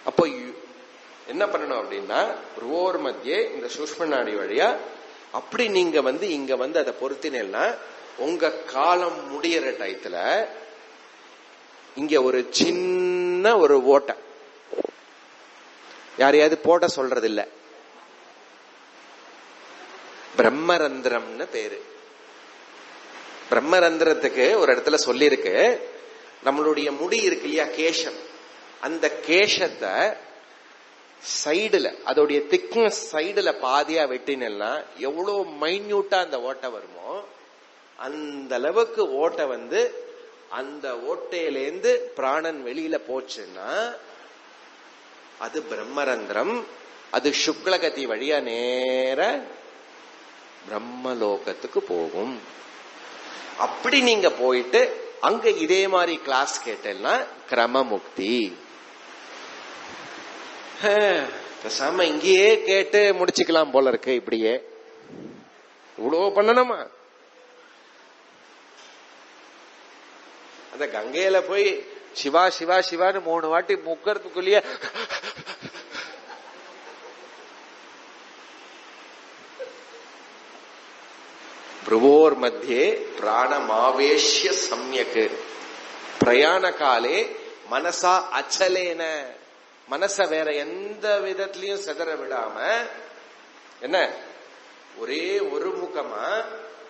அப்போ என்ன பண்ணணும் அப்படின்னா, புருவோர் மத்தியே இந்த சுஷ்ம நாடி வழியா அப்படி நீங்க இங்க அதை பொருத்தினேன்னா உங்க காலம் முடியற டயத்துல இங்க ஒரு சின்ன ஒரு ஓட்டை, யாரையாவது போட்ட சொல்றது இல்ல, பிரம்மரந்திரம்னு பேரு. பிரம்மரந்திரத்துக்கு ஒரு இடத்துல சொல்லிருக்கு, நம்மளுடைய முடி இருக்கு இல்லையா, கேஷம், அந்த கேஷத்தை சைடுல, அதோடைய திக்னஸ் சைடுல பாதியா வெட்டினா எவ்வளவு மைன்யூட்டா அந்த ஓட்டை வருமோ அந்த அளவுக்கு ஓட்டை வந்து அந்த ஓட்டையிலேந்து பிராணன் வெளியில போச்சுன்னா அது பிரம்மரந்திரம். அது சுக்லகதி வழியா நேர பிரம்மலோகத்துக்கு போகும். அப்படி நீங்க போயிட்டு அங்க இதே மாதிரி கிளாஸ் கேட்டேன்னா கிரமமுக்தி. பேசாம இங்கேயே கேட்டு முடிச்சுக்கலாம் போல இருக்கு. இப்படியே இவ்வளவு பண்ணணுமா? அந்த கங்கையில போய் சிவா சிவா சிவான்னு 3 வாட்டி முக்கறதுக்குள்ளேயே புருவோர் மத்தியே பிராணமாவேஷ்ய சம்யக் பிரயாண காலே மனசா அச்சலேன, மனச வேற எந்த விதத்திலையும் சிதற விடாம என்ன ஒரே ஒரு முகமா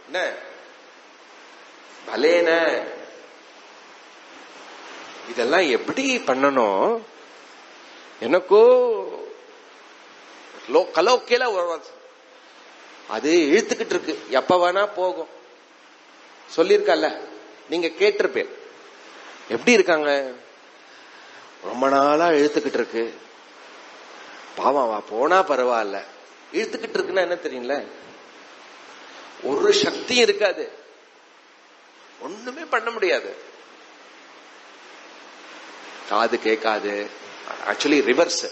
என்ன பலேன. இதெல்லாம் எப்படி பண்ணணும்? எனக்கோ கலோக்கில அது இழுத்துக்கிட்டு இருக்கு, எப்ப வேணா போகும். சொல்லிருக்கல, நீங்க கேட்டிருப்பேன். எப்படி இருக்காங்க? ரொம்ப நாளா இழுத்துக்கிட்டு இருக்கு. பாவம் போனா பரவாயில்ல. இழுத்துக்கிட்டு இருக்குன்னா என்ன தெரியல, ஒரு சக்தி இருக்காது, ஒண்ணுமே பண்ண முடியாது. காது கேட்காது. Actually reverse.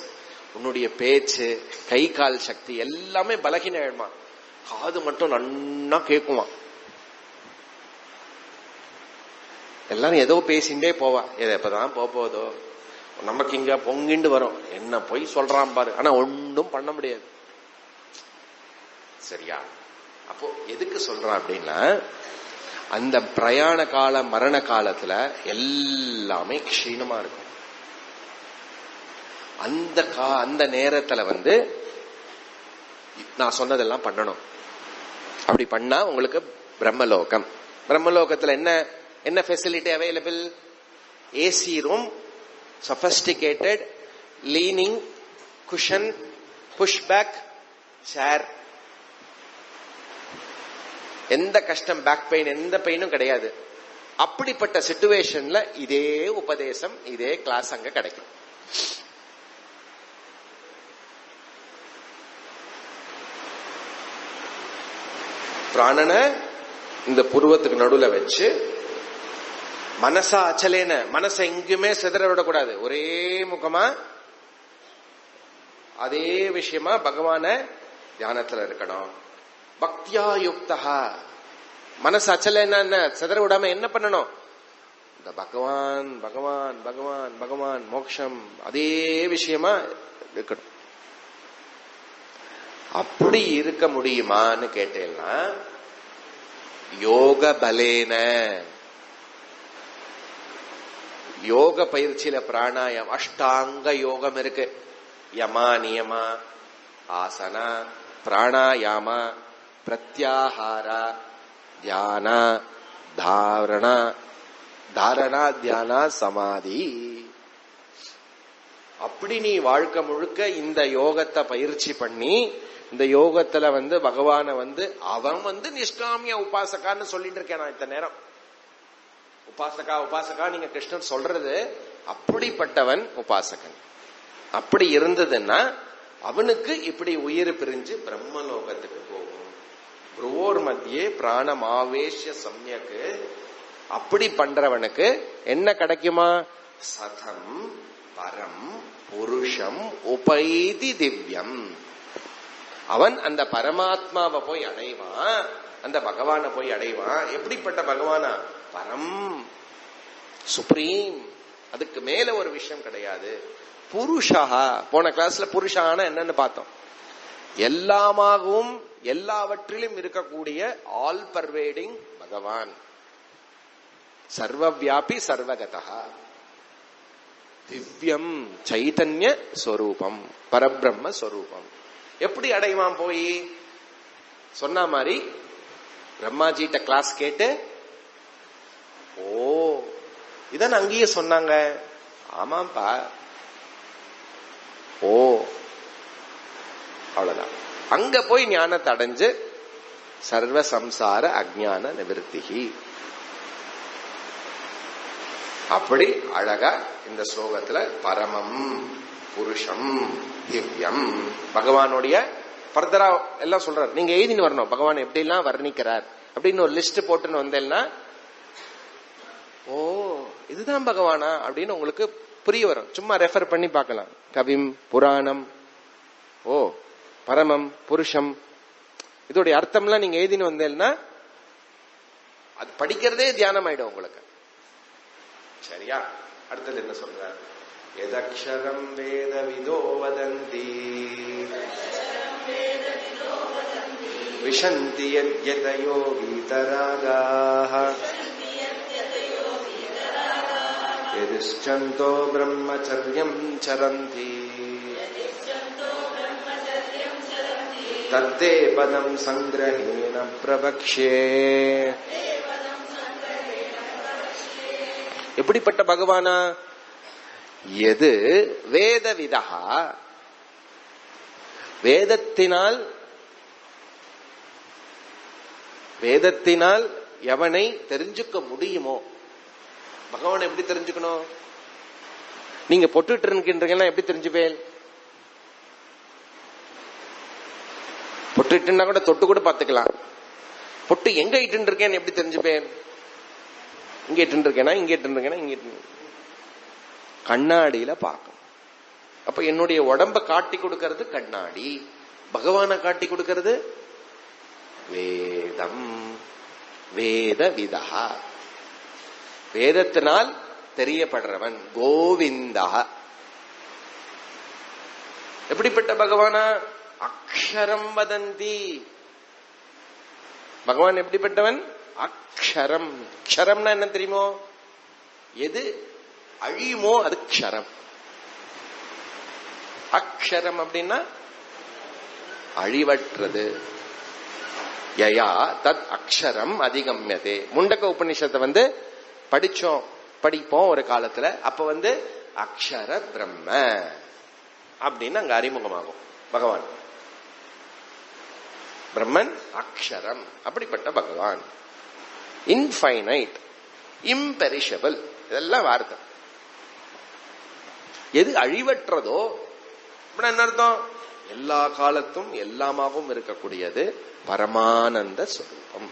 உன்னுடைய பேச்சு, கை கால் சக்தி எல்லாமே பலகீனமா. காது மட்டும் நன்னா கேட்குமா. எல்லாரும் ஏதோ பேசிண்டே போவா. எப்பதான் போதோ நமக்கு இங்க பொங்கிண்டு வரும். என்ன போய் சொல்றான் பாரு. ஆனா ஒன்னும் பண்ண முடியாது. சரியா? அப்போ எதுக்கு சொல்றான் அப்படின்னா, அந்த பிரயாண கால மரண காலத்துல எல்லாமே க்ஷீணமா இருக்கும். அந்த நேரத்துல வந்து நான் சொன்னதெல்லாம் பண்ணணும். அப்படி பண்ணா உங்களுக்கு பிரம்மலோகம். பிரம்மலோகத்துல என்ன facility available? AC room, sophisticated leaning cushion, pushback chair. எந்த கஷ்டம், பேக் பெயின், எந்த பெயினும் கிடையாது. அப்படிப்பட்ட சிச்சுவேஷன்ல இதே உபதேசம், இதே கிளாஸ் அங்க கிடைக்கும். பிராணனை இந்த புருவத்துக்கு நடுவுல வச்சு மனசா அச்சலேன, மனசை எங்குமே சிதற விடக்கூடாது. ஒரே முகமா அதே விஷயமா பகவான தியானத்துல இருக்கணும். பக்தியா யுக்தா. மனசு அச்சலேன சிதற விடாம என்ன பண்ணணும்? இந்த பகவான் பகவான் பகவான் பகவான் மோட்சம் அதே விஷயமா இருக்கணும். அப்படி இருக்க முடியுமான்னு கேட்டேன்னா யோக பலேன. யோக பயிற்சியில பிராணாயாமம், அஷ்டாங்க யோகம் இருக்கு. யமா நியமா, ஆசனா, பிராணாயாமா, பிரத்யாஹாரா, தியானா, தாரணா, தாரணா தியானா சமாதி. அப்படி நீ வாழ்க்கை முழுக்க இந்த யோகத்தை பயிற்சி பண்ணி, இந்த யோகத்துல வந்து பகவான வந்து அவன் நிஷ்காமிய உபாசகான்னு சொல்லிட்டு இருக்கேன் நான் இத்தனை நேரம். உபாசகா உபாசகா நீங்க கிருஷ்ணன் சொல்றது, அப்படிப்பட்டவன் உபாசகன். அப்படி இருந்ததுன்னா அவனுக்கு இப்படி உயிர் பிரிஞ்சு பிரம்மலோகத்துக்கு போகும். புருவோர் மத்தியே பிராணம் ஆவேஷ்ய சம்யக்கு. அப்படி பண்றவனுக்கு என்ன கிடைக்குமா? சதம் பரம் புருஷம் உபைதி திவ்யம். அவன் அந்த பரமாத்மாவை போய் அடைவான், அந்த பகவான போய் அடைவான். எப்படிப்பட்ட பகவானா? பரம், சுப்ரீம். அதுக்கு மேல ஒரு விஷயம் கிடையாது. புருஷா. போன கிளாஸ்ல புருஷான என்னன்னு பார்த்தோம். எல்லாமாகவும் எல்லாவற்றிலும் இருக்கக்கூடிய ஆல் பர்வேடிங் பகவான். சர்வவியாபி சர்வகதா திவ்யம் சைதன்ய ஸ்வரூபம், பரபிரம்ம ஸ்வரூபம். எப்படி அடைவான்? போய் சொன்ன மாதிரி பிரம்மாஜிட்ட கிளாஸ் கேட்டு ஓ, இதான் அங்கேயே சொன்னாங்க. ஆமாப்பா. ஓ, அவ்வளவுதான். அங்க போய் ஞானத்தை அடைஞ்சு சர்வ சம்சார அஜ்ஞான நிவர்த்திகி. அப்படி அழகா இந்த ஸ்லோகத்துல பரமம் புருஷம் திவ்யம் பகவானுடைய பர்தரா எல்லாம் சொல்றாரு. நீங்க எழுதின்னு வரணும் பகவான் எப்படி எல்லாம் வர்ணிக்கிறார் அப்படின்னு ஒரு லிஸ்ட் போட்டுன்னு வந்தேன்னா, ஓ இதுதான் பகவானா அப்படின்னு உங்களுக்கு புரிய வரும். சும்மா ரெஃபர் பண்ணி பார்க்கலாம். கவிம் புராணம், ஓ பரமம் புருஷம், இதோடைய அர்த்தம்லாம் நீங்க எழுதின்னு வந்தேன்னா அது படிக்கிறதே தியானம் ஆயிடும் உங்களுக்கு. சரியா? அடுத்தது என்ன சொல்றார்? யதக்ஷரம் வேத விதோ வதந்தி விஷந்தி யத்யதயோ வீதராகாः யதிஷ்சந்தோ பிரம்மச்சர்யம் சரந்தி தத்தே பதம் சங்கிரஹேன பிரபக்ஷ்யே. எப்படிப்பட்ட பகவானா? எது வேதவிதா, வேதத்தினால் எவனை தெரிஞ்சுக்க முடியுமோ. பகவான் எப்படி தெரிஞ்சுக்கணும்? நீங்க பொட்டுட்டு இருக்கின்றீங்கன்னா எப்படி தெரிஞ்சுப்பேன்? பொட்டுட்டுன்னா கூட தொட்டு கூட பாத்துக்கலாம். பொட்டு எங்க இட்டு இருக்கேன்னு எப்படி தெரிஞ்சுப்பேன்? இங்க இட்டு இருக்கேனா, இங்க இட்டு இருக்கேனா, இங்க கண்ணாடியில பார்க்கணும். அப்ப என்னுடைய உடம்ப காட்டி கொடுக்கிறது கண்ணாடி, பகவானை காட்டி கொடுக்கிறது வேதம். வேத விதா, வேதத்தினால் தெரியப்படுறவன் கோவிந்தா. எப்படிப்பட்ட பகவானா? அக்ஷரம் வதந்தி. பகவான் எப்படிப்பட்டவன்? அக்ஷரம். க்ஷரம்னா என்ன தெரியுமோ? எது அழியுமோ அது க்ஷரம். அக்ஷரம் அப்படின்னா அழிவற்றது. யயா தத் அக்ஷரம் அதிகம்யதே. முண்டக்க உபநிஷத்தை படிப்போம் ஒரு காலத்துல. அப்ப அக்ஷர பிரம்ம அப்படின்னு அங்க அறிமுகமாகும் பகவான். பிரம்மன் அக்ஷரம். அப்படிப்பட்ட பகவான் இன்ஃபைனைட், இம்பெரிஷபிள், இதெல்லாம் வார்த்தை. எது அழிவற்றதோ என்ன அர்த்தம்? எல்லா காலத்தும் எல்லாமாகவும் இருக்கக்கூடியது பரமானந்த ஸ்வரூபம்.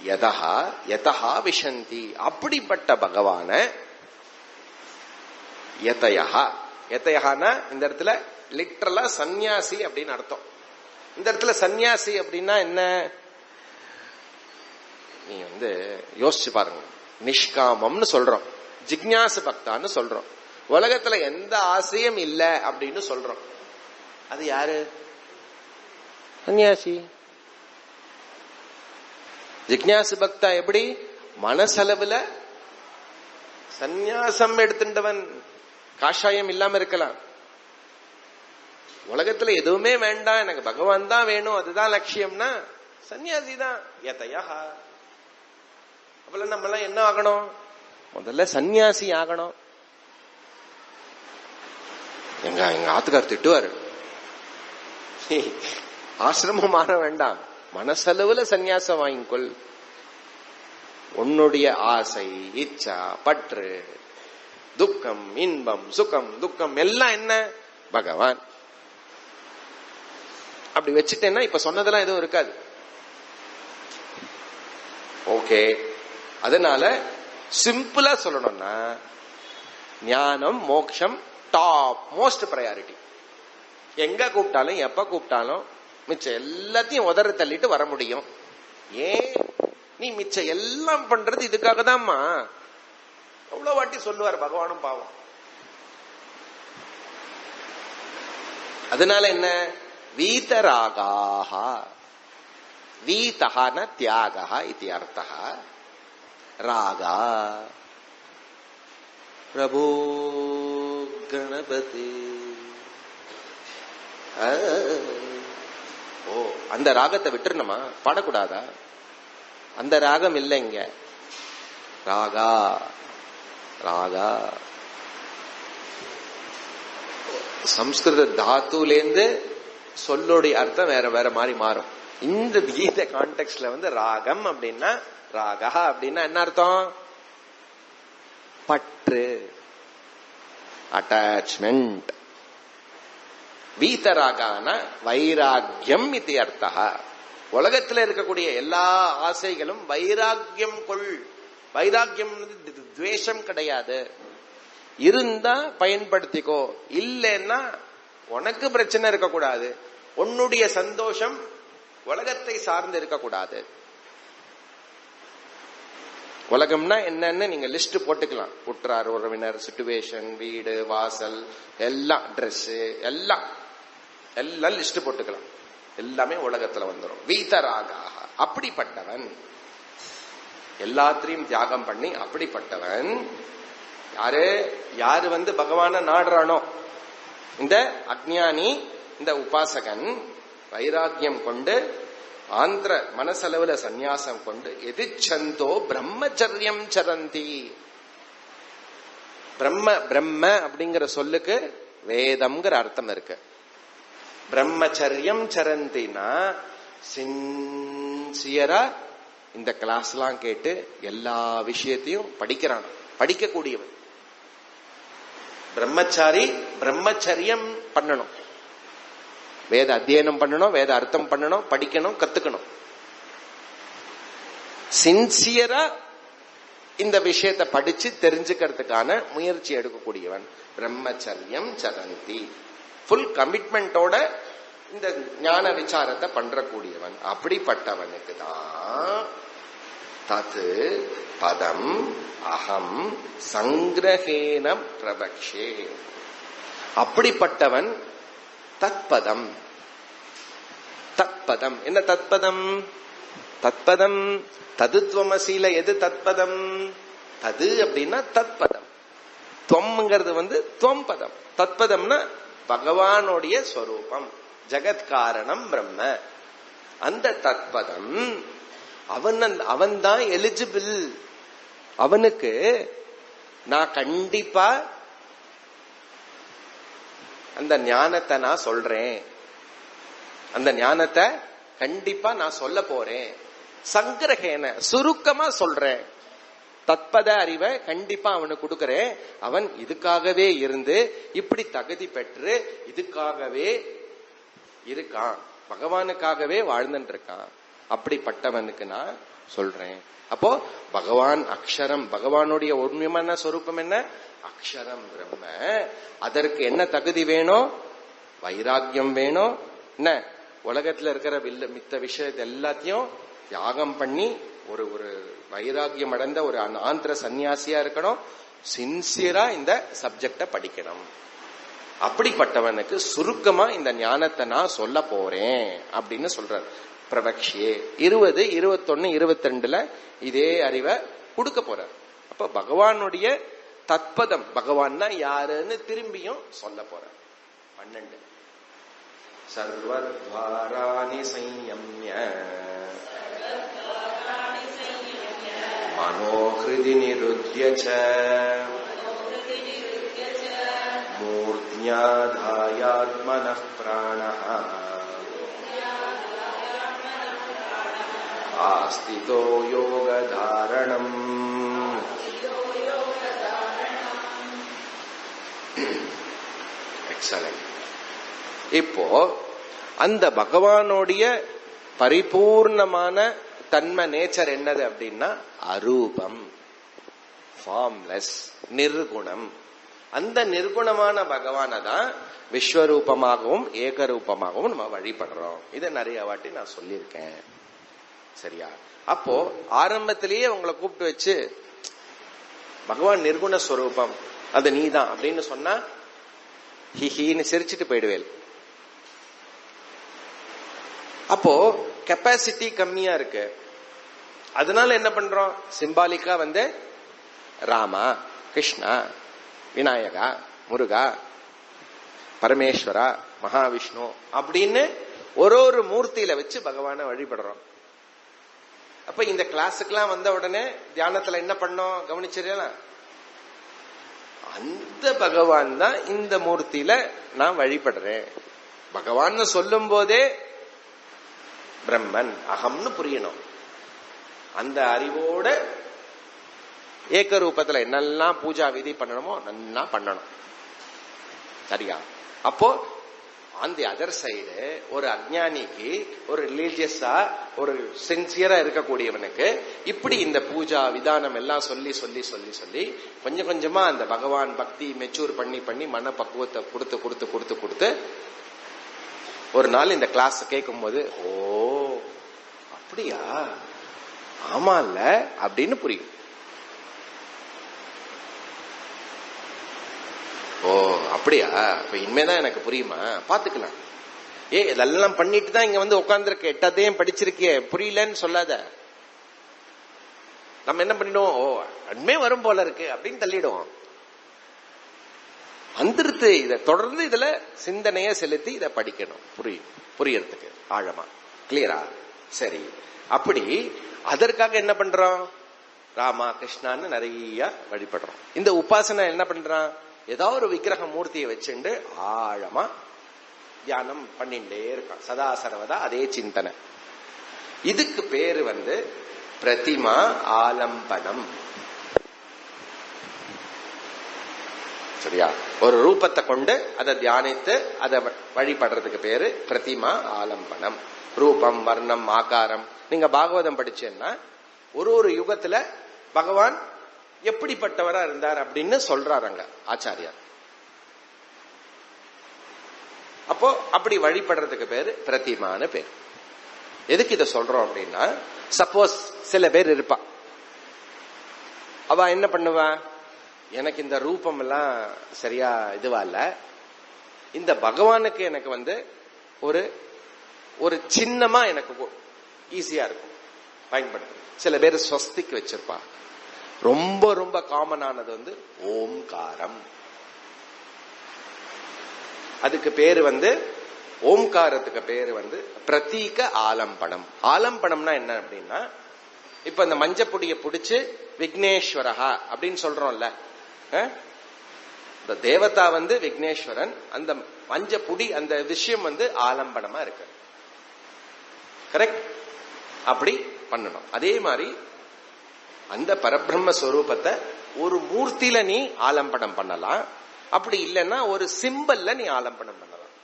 யதஹா யதஹா விஷந்தி. அப்படிப்பட்ட பகவான யதயஹா. யதயஹானா இந்த இடத்துல லிட்டரலா சந்நியாசி அப்படின்னு அர்த்தம். இந்த இடத்துல சந்நியாசி அப்படின்னா என்ன? நீ யோசிச்சு பாருங்க. நிஷ்காமம்னு சொல்றோம், ஜிக்ஞாசு பக்தான்னு சொல்றோம், உலகத்துல எந்த ஆசையும் இல்ல அப்படின்னு சொல்றோம். அது யாரு? சன்னியாசி. ஜிக்ஞாசு பக்தா எப்படி? மனசளவுல சந்நியாசம் எடுத்துட்டவன். காஷாயம் இல்லாம இருக்கலாம். உலகத்துல எதுவுமே வேண்டாம், எனக்கு பகவான் தான் வேணும், அதுதான் லட்சியம்னா சன்னியாசி தான். யதயஹா. அப்பெல்லாம் நம்ம எல்லாம் என்ன ஆகணும்? முதல்ல சன்னியாசி ஆகணும். எங்க ஆத்துக்கார் திட்டுவாரு, ஆசிரமம் மாற வேண்டாம், மனசளவுல சன்னியாசம் வாங்கிக்கொள். உன்னுடைய ஆசை, இச்சா, பற்று, துக்கம், இன்பம், சுகம், துக்கம் எல்லாம் என்ன? பகவான். அப்படி வச்சுட்டேன்னா இப்ப சொன்னதெல்லாம் எதுவும் இருக்காது. ஓகே. அதனால சிம்பிளா சொல்லணும்னா ஞானம் மோட்சம் டாப் மோஸ்ட் பிரையாரிட்டி. எங்க கூப்பிட்டாலும் எப்ப கூப்பிட்டாலும் மிச்சம் எல்லாத்தையும் உதற தள்ளிட்டு வர முடியும். ஏன்? நீ மிச்சம் எல்லாம் பண்றது இதுக்காக தான்மா. எவ்வளவு வாட்டி சொல்லுவார் பகவானும் பாவம். அதனால என்ன? வீதராகாஹ. வீதஹான தியாகஹ இதி அர்த்தஹ. ராகா பிரபோ கணபதி. ஓ, அந்த ராகத்தை விட்டுறணுமா? பாடக்கூடாதா? அந்த ராகம் இல்லைங்க. ராகா ராகா சம்ஸ்கிருத தாத்துலேருந்து சொல்லுடைய அர்த்தம் வேற வேற மாதிரி மாறும். இந்த கீத கான்டெக்ட்ல ராகம் அப்படின்னா, ராகா அப்படின்னா என்ன அர்த்தம்? பற்று, அட்டாச்மெண்ட். வீதராகான வைராக்கியம் இது அர்த்தா. உலகத்துல இருக்கக்கூடிய எல்லா ஆசைகளும் வைராக்கியம் கொள். வைராக்கியம் துவேஷம் கிடையாது. இருந்தா பயன்படுத்திக்கோ, இல்லைன்னா உனக்கு பிரச்சனை இருக்கக்கூடாது. உன்னுடைய சந்தோஷம் உலகத்தை சார்ந்து இருக்கக்கூடாது. உலகம்னா என்னன்னு நீங்க லிஸ்ட் போட்டுக்கலாம். உற்றார் உறவினர், சிச்சுவேஷன், வீடு வாசல் எல்லாம், ட்ரெஸ் எல்லாம் லிஸ்ட் போட்டுக்கலாம். எல்லாமே உலகத்துல வந்துடும். வீதராகா அப்படிப்பட்டவன், எல்லாத்தையும் தியாகம் பண்ணி அப்படிப்பட்டவன் யாரு பகவான நாடுறானோ, இந்த அஜ்ஞானி, இந்த உபாசகன் வைராக்கியம் கொண்டு ஆந்திர மனசளவுல சந்நியாசம் கொண்டு எதிச்சந்தோ பிரம்மச்சரியம் சரந்தி. பிரம்ம அப்படிங்கிற சொல்லுக்கு வேதம்ங்கிற அர்த்தம் இருக்கு. பிரம்மச்சரியம் சரந்தினா சின்சியரா இந்த கிளாஸ் எல்லாம் கேட்டு எல்லா விஷயத்தையும் படிக்கிறான், படிக்கக்கூடியவன். பிரம்மச்சாரி பிரம்மச்சரியம் பண்ணணும், வேத அத்தியனம் பண்ணணும், வேத அர்த்தம் பண்ணணும், படிக்கணும், கத்துக்கணும். சின்சியரா இந்த விஷயத்தை படிச்சு தெரிஞ்சுக்கிறதுக்கான முயற்சி எடுக்கக்கூடியவன் பிரம்மச்சரியம் சரந்தி. ஃபுல் கமிட்மெண்டோட இந்த ஞான விசாரத்தை பண்றக்கூடியவன். அப்படிப்பட்டவனுக்கு தான் தது பதம் அகம் சங்கிரகேன பிரபக்ஷே. அப்படிப்பட்டவன் தத்பதம். தத்பதம் என்ன? தத்பதம் தத்பதம் ததுத்வமசீல எது தத்பதம்? தது அப்படின்னா தத்பதம். துவம்ங்கிறது துவம் பதம். தத்பதம்னா பகவானுடைய ஸ்வரூபம், ஜெகத் காரணம் பிரம்ம. அந்த தத்பதம் அவன் தான் எலிஜிபிள். அவனுக்கு நான் கண்டிப்பா அந்த ஞானத்தை நான் சொல்றேன், அந்த ஞானத்தை கண்டிப்பா நான் சொல்ல போறேன். சங்கிரகேன சுருக்கமா சொல்றேன். தத்பத அறிவை கண்டிப்பா அவனுக்கு கொடுக்கறேன். அவன் இதுக்காகவே இருந்து இப்படி தகுதி பெற்று இதுக்காகவே இருக்கான், பகவானுக்காகவே வாழ்ந்துட்டு இருக்கான். அப்படிப்பட்டவனுக்கு நான் சொல்றேன். அப்போ பகவான் அக்ஷரம், பகவானுடைய உண்மையான சொரூபம் என்ன? அக்ஷரம் பிரம்ம. அதற்கு என்ன தகுதி வேணும்? வைராக்கியம் வேணும். என்ன உலகத்துல இருக்கிற மித்த விஷயத்தை எல்லாத்தையும் தியாகம் பண்ணி ஒரு வைராக்கியம் அடைந்த ஒரு ஆந்திர சன்னியாசியா இருக்கணும். சின்சியரா இந்த சப்ஜெக்ட படிக்கணும். அப்படிப்பட்டவனுக்கு சுருக்கமா இந்த ஞானத்தை நான் சொல்ல போறேன் அப்படின்னு சொல்றார். பிரபக்ஷியே 20, 21, 22 இதே அறிவை கொடுக்க போறார். அப்ப பகவானுடைய தத்பதம், பகவான்னா யாருன்னு திரும்பியும் சொல்ல போறார். 12 சர்வத்வாராணி சம்யம்ய மனோஹ்ருதி நிருத்ய ச மூர்த்யாதாயாத்மனः பிராணः ஆஸ்திதோ யோக தாரணம். எக்ஸலென்ட். இப்போ அந்த பகவானுடைய பரிபூர்ணமான தன்மை நேச்சர் என்னது அப்படின்னா அரூபம், ஃபார்ம்லெஸ், நிர்குணம். அந்த நிர்குணமான பகவானை தான் விஸ்வரூபமாகவும் ஏகரூபமாகவும் நம்ம வழிபடுறோம். இதை நிறைய வாட்டி நான் சொல்லியிருக்கேன். சரியா? அப்போ ஆரம்பத்திலேயே உங்களை கூப்பிட்டு வச்சு பகவான் நிர்குண ஸ்வரூபம், அது நீதான் அப்படின்னு சொன்னா ஹிஹின்னு சிரிச்சுட்டு போயிடுவேன். அப்போ கெப்பாசிட்டி கம்மியா இருக்கு. அதனால என்ன பண்றோம்? சிம்பாலிக்கா ராமா, கிருஷ்ணா, விநாயகா, முருகா, பரமேஸ்வரா, மகாவிஷ்ணு அப்படின்னு ஒரு மூர்த்தியில வச்சு பகவானை வழிபடுறோம். அப்ப இந்த கிளாஸுக்கெல்லாம் வந்த உடனே தியானத்துல என்ன பண்ணோம் கவனிச்சிடலாம். அந்த பகவான் தான் இந்த மூர்த்தியில நான் வழிபடுறேன். பகவான் சொல்லும் போதே பிரம்மன் அகம்னு புரியணும். அந்த அறிவோட ஏக ரூபத்துல என்னெல்லாம் பூஜா விதி பண்ணணுமோ நல்லா பண்ணணும். சரியா? அப்போ அந்த அதர் சைடு ஒரு அஜ்ஞானிக்கு, ஒரு ரிலீஜியஸா, ஒரு சின்சியரா இருக்கக்கூடியவனுக்கு இப்படி இந்த பூஜா விதானம் எல்லாம் சொல்லி சொல்லி சொல்லி சொல்லி கொஞ்சம் கொஞ்சமா அந்த பகவான் பக்தி மெச்சூர் பண்ணி பண்ணி மன பக்குவத்தை கொடுத்து கொடுத்து கொடுத்து கொடுத்து ஒரு நாள் இந்த கிளாஸ் கேட்கும் போது, ஓ அப்படியா, ஆமா இல்ல அப்படின்னு புரியும். ஓ அப்படியா, இப்ப இனிமேதான் எனக்கு புரியுமா, பாத்துக்கலாம். இதெல்லாம் பண்ணிட்டு தான் இங்க வந்து உட்கார்ந்துருக்க, எட்டாத்தையும் படிச்சிருக்கிய, புரியலன்னு சொல்லாத. நம்ம என்ன பண்ணிடுவோம், ஓ உண்மை வரும் போல இருக்கு அப்படின்னு தள்ளிடுவோம். வந்துருத்து, இதை தொடர்ந்து இதுல சிந்தனைய செலுத்தி இதை படிக்கணும், புரியறதுக்கு ஆழமா, கிளியரா. சரி, அப்படி அதற்காக என்ன பண்றோம், ராமா கிருஷ்ணான்னு நிறைய வழிபடுறோம். இந்த உபாசனை என்ன பண்றான், ஏதாவது ஒரு விக்கிரக மூர்த்தியை வச்சுண்டு ஆழமா தியானம் பண்ணிட்டே இருக்கான், சதா சர்வதா அதே சிந்தனை. இதுக்கு பேரு வந்து பிரதிமா ஆலம்பனம். சரியா? ஒரு ரூபத்தை கொண்டு அதை தியானித்து அதை வழிபடுறதுக்கு பேரு பிரதிமா ஆலம்பனம். ரூபம், வர்ணம், ஆகாரம். நீங்க பாகவதம் படிச்சேன்னா ஒரு ஒரு யுகத்துல பகவான் எப்படிப்பட்டவரா இருந்தார் அப்படின்னு சொல்றாருங்க ஆச்சாரியார். அப்போ அப்படி வழிபடுறதுக்கு பேரு பிரதிமான்னு பேர். எதுக்கு இதை சொல்றோம் அப்படின்னா, சப்போஸ் சில பேர் இருப்பா, அவ என்ன பண்ணுவா, எனக்கு இந்த ரூபம் எல்லாம் சரியா இதுவா இல்ல, இந்த பகவானுக்கு எனக்கு வந்து ஒரு ஒரு சின்னமா எனக்கு ஈஸியா இருக்கும் பயன்படுத்த. சில பேர் ஸ்வஸ்திக்கு வச்சிருப்பா. ரொம்ப ரொம்ப காமனானது வந்து ஓம்காரம். அதுக்கு பேரு வந்து, ஓம்காரத்துக்கு பேரு வந்து பிரதீக ஆலம்பனம். ஆலம்பனம்னா என்ன அப்படின்னா, இப்ப இந்த மஞ்சப்பொடிய புடிச்சு விக்னேஸ்வரஹா அப்படின்னு சொல்றோம்ல, இந்த தேவதா வந்து விக்னேஸ்வரன், அந்த மஞ்சப்புடி அந்த விஷயம் வந்து ஆலம்பனமா இருக்கு. கரெக்ட்? அப்படி பண்ணணும். அதே மாதிரி அந்த பரபிரம்ம ஸ்வரூபத்தை ஒரு மூர்த்தியில நீ ஆலம்பனம் பண்ணலாம். அப்படி இல்லைன்னா ஒரு சிம்பல்ல நீ ஆலம்பனம் பண்ணலாம்.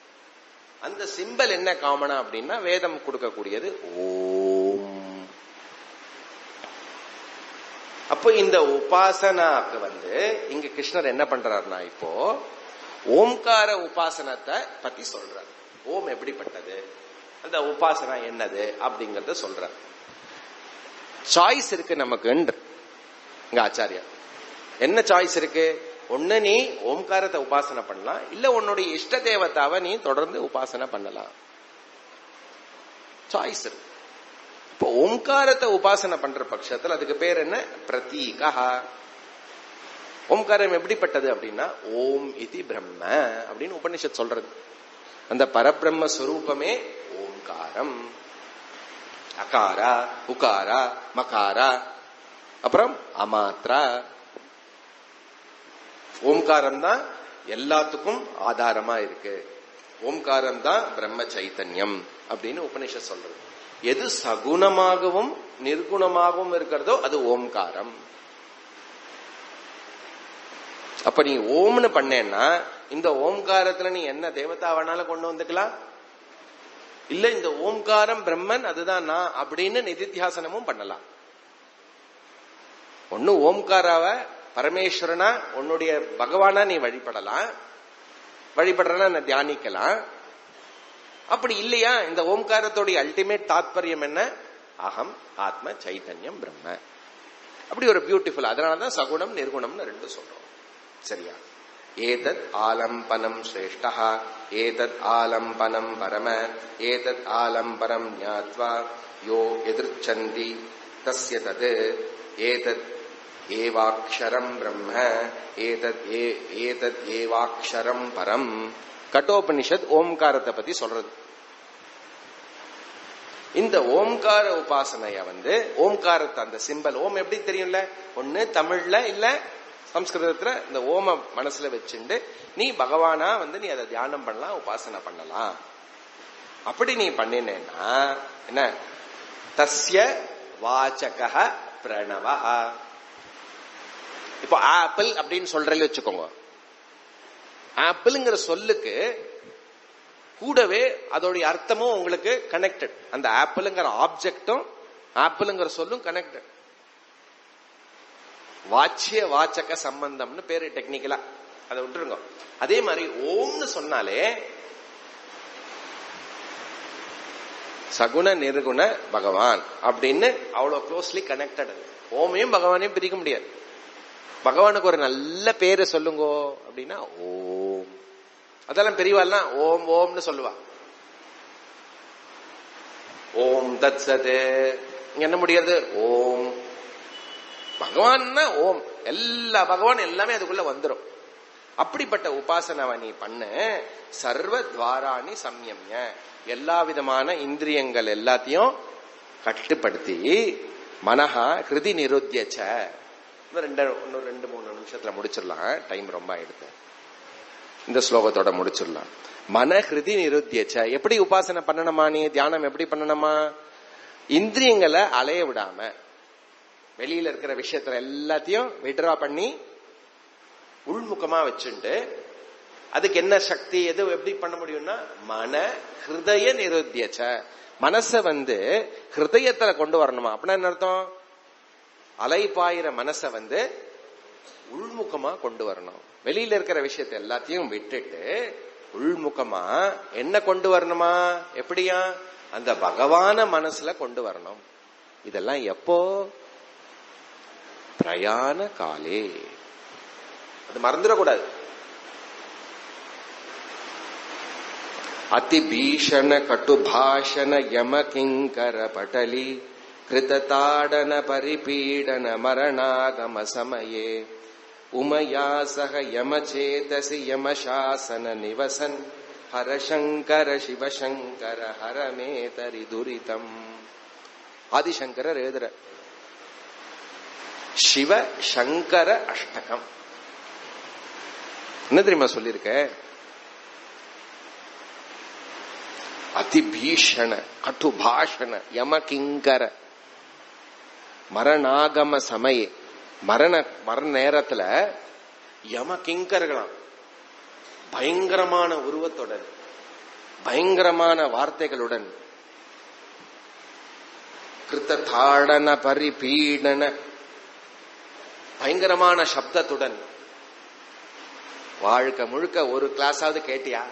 அந்த சிம்பல் என்ன காமனா அப்படின்னா, வேதம் கொடுக்கக்கூடியது ஓம். அப்போ இந்த உபாசனாக்கு வந்து இங்க கிருஷ்ணர் என்ன பண்றாருன்னா, இப்போ ஓம்கார உபாசனத்தை பத்தி சொல்றார். ஓம் எப்படிப்பட்டது, அந்த உபாசனா என்னது அப்படிங்கறத சொல்றார். சாய்ஸ் இருக்கு நமக்கு இங்க ஆச்சாரியா. என்ன சாய்ஸ் இருக்கு, ஒண்ணு நீ ஓம்காரத்தை உபாசனை பண்ணலாம், இல்ல உன்னுடைய இஷ்ட தேவதாவை நீ தொடர்ந்து உபாசனை பண்ணலாம். சாய்ஸ் இருக்கு. இப்போ ஓம்காரத்தை உபாசனை பண்ற பட்சத்தில் அதுக்கு பேர் என்ன, பிரதீகா. ஓம்காரம் எப்படிப்பட்டது அப்படின்னா, ஓம் இதி பிரம்ம அப்படின்னு உபனிஷத் சொல்றது. அந்த பரபிரம்ம ஸ்வரூபமே ஓம்காரம். அகாரா, உகாரா, மகாரா, அப்புறம் அமாத்ரா. ஓம்காரம் தான் எல்லாத்துக்கும் ஆதாரமா இருக்கு. ஓம்காரம் தான் பிரம்ம சைத்தன்யம் அப்படின்னு உபனிஷத் சொல்றது. எது சகுணமாகவும் நிர்குணமாகவும் இருக்கிறதோ அது ஓம்காரம். அப்ப நீ ஓம்னு பண்ணேன்னா, இந்த ஓம்காரத்துல நீ என்ன தேவதா வேணாலும் கொண்டு வந்துக்கலாம், இல்ல இந்த ஓம்காரம் பிரம்மன் அதுதான் நான் அப்படின்னு நிதித்தியாசனமும் பண்ணலாம். ஒன்னு ஓம்காராவ பரமேஸ்வரனா உன்னுடைய பகவானா நீ வழிபடலாம், வழிபடுறனா தியானிக்கலாம். அப்படி இல்லையா, இந்த ஓம்காரத்தோடைய அல்டிமேட் தாத்பரியம் என்ன, அகம் ஆத்ம சைத்தன்யம் பிரம்ம. அப்படி ஒரு பியூட்டிஃபுல். அதனாலதான் சகுணம் நிர்குணம்னு ரெண்டு சொல்றோம். சரியா? ஏதத் ஆலம்பனம் ஸ்ரேஷ்டஹ, ஏதத் ஆலம்பனம் பரம, ஏதத் ஆலம்பனம் ஞாத்வா யோ எதிர்ச்சந்தி தஸ்ய தத் ஏதத் ஏவாக்ஷரம் பிரம்ம, ஏதத் ஏவாக்ஷரம் பரம். கட்டோபனிஷத் ஓம்காரத்தை பத்தி சொல்றது. இந்த ஓம்கார உபாசனைய ஓம்காரத்தை அந்த சிம்பல் ஓம் எப்படி தெரியும்ல, ஒண்ணு தமிழ்ல இல்ல சம்ஸ்கிருதத்துல இந்த ஓம மனசுல வச்சுண்டு நீ பகவானா நீ அதை தியானம் பண்ணலாம், உபாசனை பண்ணலாம். அப்படி நீ பண்ணினேன்னா என்ன, தஸ்ய வாசக பிரணவ. இப்போ ஆப்பிள் அப்படின்னு சொல்றேன்னு வச்சுக்கோங்க, ஆப்பிள்ங்கிற சொல்லுக்கு கூடவே அதோடைய அர்த்தமும் உங்களுக்கு கனெக்டட். அந்த ஆப்பிள்ங்கிற ஆப்ஜெக்டும் ஆப்பிள்ங்கிற சொல்லும் கனெக்டட். வாச்சிய வாச்சக சம்பந்தம்னு பேரு டெக்னிக்கலா, அதை விட்டுருங்க. அதே மாதிரி ஓம்னு சொன்னாலே சகுண நிர்குண பகவான் அப்படின்னு அவ்வளவு க்ளோஸ்லி கனெக்டட். ஓமையும் பகவானையும் பிரிக்க முடியாது. பகவானுக்கு ஒரு நல்ல பேரை சொல்லுங்கோ அப்படின்னா ஓம். அதெல்லாம் பெரியவாள்லாம் ஓம் ஓம்னு சொல்லுவா. ஓம் தத் சத் என்ன முடியாது, ஓம் பகவான்னா ஓம், எல்லா பகவான் எல்லாமே அதுக்குள்ள வந்துடும். அப்படிப்பட்ட உபாசனாவை நீ பண்ண. சர்வ துவாராணி சம்யம்ய, எல்லா விதமான இந்திரியங்கள் எல்லாத்தையும் கட்டுப்படுத்தி மனஹா ஹிருதி நிருத்யச்ச. இன்னும் 2-3 நிமிஷத்துல முடிச்சிடலாம், டைம் ரொம்ப ஆயிடுது. இந்த ஸ்லோகத்தோட முடிச்சிடலாம். மன ஹிருதி நிருத்யச்ச. எப்படி உபாசனை பண்ணணுமா, நீ தியானம் எப்படி பண்ணணுமா, இந்திரியங்களை அலைய விடாம வெளியில இருக்கிற விஷயத்துல எல்லாத்தையும் விட்ரா பண்ணி உள்முகமா வச்சுண்டு, அதுக்கு என்ன சக்தி எது எப்படி பண்ண முடியும்னா மன ஹிருதய நிருத்யச்ச. மனச ஹிருதயத்துல கொண்டு வரணுமா. அப்படின்னா என்ன அர்த்தம், அலைப்பாயிர மனச உள்முகமா கொண்டு வரணும். வெளியில இருக்கிற விஷயத்தை எல்லாத்தையும் விட்டுட்டு உள்முகமா என்ன கொண்டு வரணுமா, எப்படியா, அந்த பகவான மனசுல கொண்டு வரணும். இதெல்லாம் எப்போ, பிரயாண காலே. அது மறந்துடக்கூடாது. அதிபீஷண கட்டுபாஷண யம கிங்கர பட்டலி கிருததாடன பரிபீடன மரணாகம சமயே உமயா சக யமசேதசி யமசாசன நிவசன் ஹரசங்கர சிவசங்கர ஹரமேதரி துரிதம். ஆதிசங்கரர் எழுதுற சிவ சங்கர அஷ்டகம் என்ன தெரியுமா சொல்லிருக்க, அதிபீஷண கட்டுபாஷண யம கிங்கர மரணாகம சமயே. மரண நேரத்துல யம கிங்கர்களாம் பயங்கரமான உருவத்துடன் பயங்கரமான வார்த்தைகளுடன் கிருத்த தாடன பரிபீடன பயங்கரமான சப்தத்துடன், வாழ்க்கை முழுக்க ஒரு கிளாஸாவது கேட்டியா,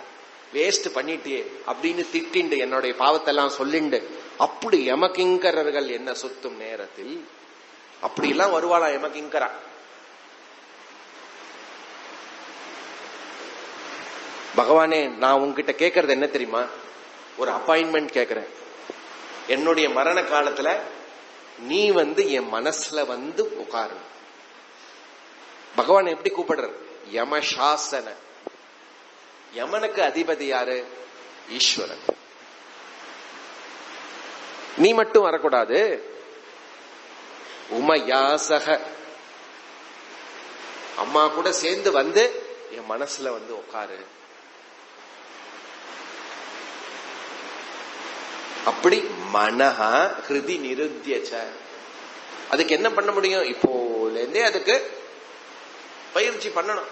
வேஸ்ட் பண்ணிட்டியே அப்படின்னு திட்டிண்டு என்னுடைய பாவத்தெல்லாம் சொல்லிண்டு அப்படி யமகிங்கரர்கள் என்ன சுத்தும் நேரத்தில் அப்படி எல்லாம் வருவாளா யமகிங்கரா. பகவானே, நான் உங்ககிட்ட கேட்கறது என்ன தெரியுமா, ஒரு அப்பாயின்மெண்ட் கேட்கிறேன். என்னுடைய மரண காலத்துல நீ என் மனசுல உட்காரணும். பகவான் எப்படி கூப்பிடுற, யமசாசன. யமனுக்கு அதிபதி யாரு, ஈஸ்வரன். நீ மட்டும் வரக்கூடாது, உமயாசக அம்மா கூட சேர்ந்து என் மனசுல உட்காரு. அப்படி மனஹா ஹிருதி நிருத்யச்ச. அதுக்கு என்ன பண்ண முடியும், இப்போலேருந்தே அதுக்கு பயிற்சி பண்ணணும்.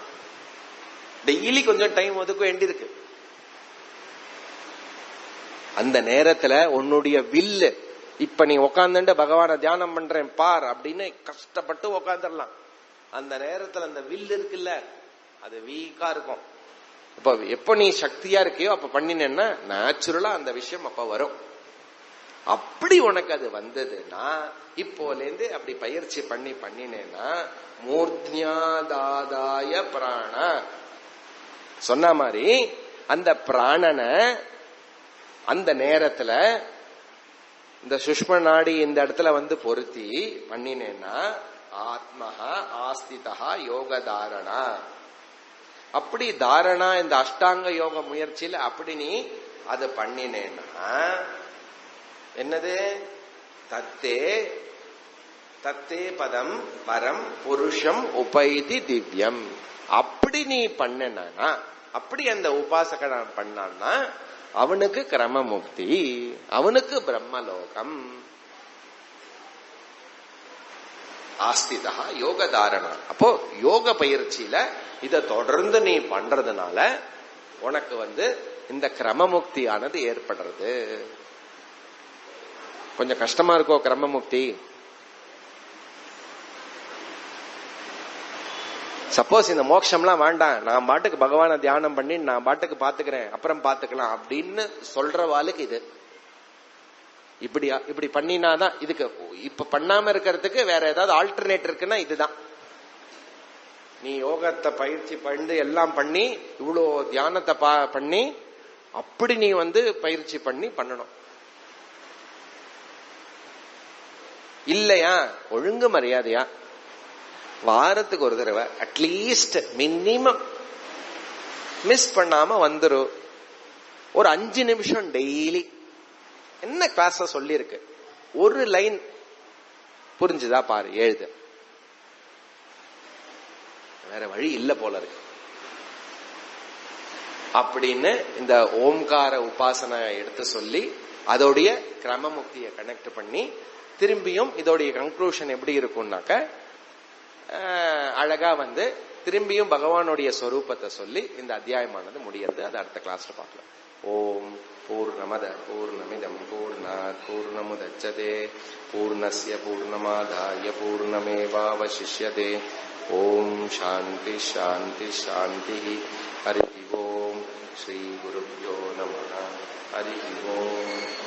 டெய்லி கொஞ்சம் டைம் ஒதுக்க வேண்டியிருக்கு. அந்த நேரத்துல உன்னுடைய வில்லு, இப்ப நீ உக்காந்துட்டு பகவான தியானம் பண்றேன் பார் அப்படின்னு கஷ்டப்பட்டு உக்காந்துடலாம். அந்த நேரத்துல அந்த வில்லு இருக்குல்ல, அது வீக்கா இருக்கும். இப்ப எப்ப நீ சக்தியா இருக்கியோ அப்ப பண்ணினேன்னா நேச்சுரலா அந்த விஷயம் அப்ப வரும். அப்படி உனக்கு அது வந்ததுன்னா இப்போலேருந்து அப்படி பயிற்சி பண்ணினேன்னா மூர்த்தியாதாதாய பிராண சொன்ன மாதிரி அந்த பிராணனை அந்த நேரத்துல இந்த சுஷ்ம நாடி இந்த இடத்துல பொருத்தி பண்ணினேன்னா ஆத்மஹா ஆஸ்திதா யோக தாரணா. அப்படி தாரணா இந்த அஷ்டாங்க யோக முயற்சியில அப்படி நீ அது பண்ணினேன்னா என்னது? தத்தே தத்தே பதம் பரம் புருஷம் உபைதி திவ்யம். அப்படி நீ பண்ணனா, அப்படி அந்த உபாசகன் பண்ணான்னா அவனுக்கு கிரம முக்தி, அவனுக்கு பிரம்மலோகம். ஆஸ்திதா யோக தாரணா. அப்போ யோக பயிற்சியில இத தொடர்ந்து நீ பண்றதுனால உனக்கு இந்த கிரமமுக்தியானது ஏற்படுறது. கொஞ்சம் கஷ்டமா இருக்கோ கிரமமுக்தி? சப்போஸ் இந்த மோட்சம்லாம் வேண்டாம், நான் பாட்டுக்கு பகவானை தியானம் பண்ணி நான் பாட்டுக்கு பாத்துக்கிறேன், அப்புறம் பாத்துக்கலாம் அப்படின்னு சொல்றவாளுக்கு இது இப்படியா? இப்படி பண்ணினாதான் இதுக்கு. இப்ப பண்ணாம இருக்கிறதுக்கு வேற ஏதாவது ஆல்டர்னேட் இருக்குன்னா இதுதான். நீ யோகத்தை பயிற்சி பண்ணி எல்லாம் பண்ணி இவ்வளோ தியானத்தை பண்ணி அப்படி நீ பயிற்சி பண்ணி பண்ணணும். இல்லையா ஒழுங்கு மரியாதையா வாரத்துக்கு ஒரு தடவை அட்லீஸ்ட் மினிமம் மிஸ் பண்ணாம வந்துரும். ஒரு 5 நிமிஷம் டெய்லி என்ன கிளாஸ் சொல்லி இருக்கு, ஒரு லைன் புரிஞ்சுதா பாரு, எழுது. வேற வழி இல்ல போல இருக்கு அப்படின்னு இந்த ஓம்கார உபாசனை எடுத்து சொல்லி அதோடைய கிரமமுக்தியை கனெக்ட் பண்ணி திரும்பியும் இதோடைய கன்க்ளூஷன் எப்படி இருக்கும்னாக்க அழகா திரும்பியும் பகவானுடைய ஸ்வரூபத்தை சொல்லி இந்த அத்தியாயமானது முடியறது. அது அடுத்த கிளாஸ்ல பார்க்கலாம். ஓம் பூர்ணமத பூர்ணமிதம் பூர்ணாத் பூர்ணமுதச்யதே பூர்ணஸ்ய பூர்ணமாதாய பூர்ணமேவாவசிஷ்யதே. ஓம் சாந்தி சாந்தி சாந்தி. ஹரி ஓம். ஸ்ரீ குருப்யோ நமः. ஹரி ஓம்.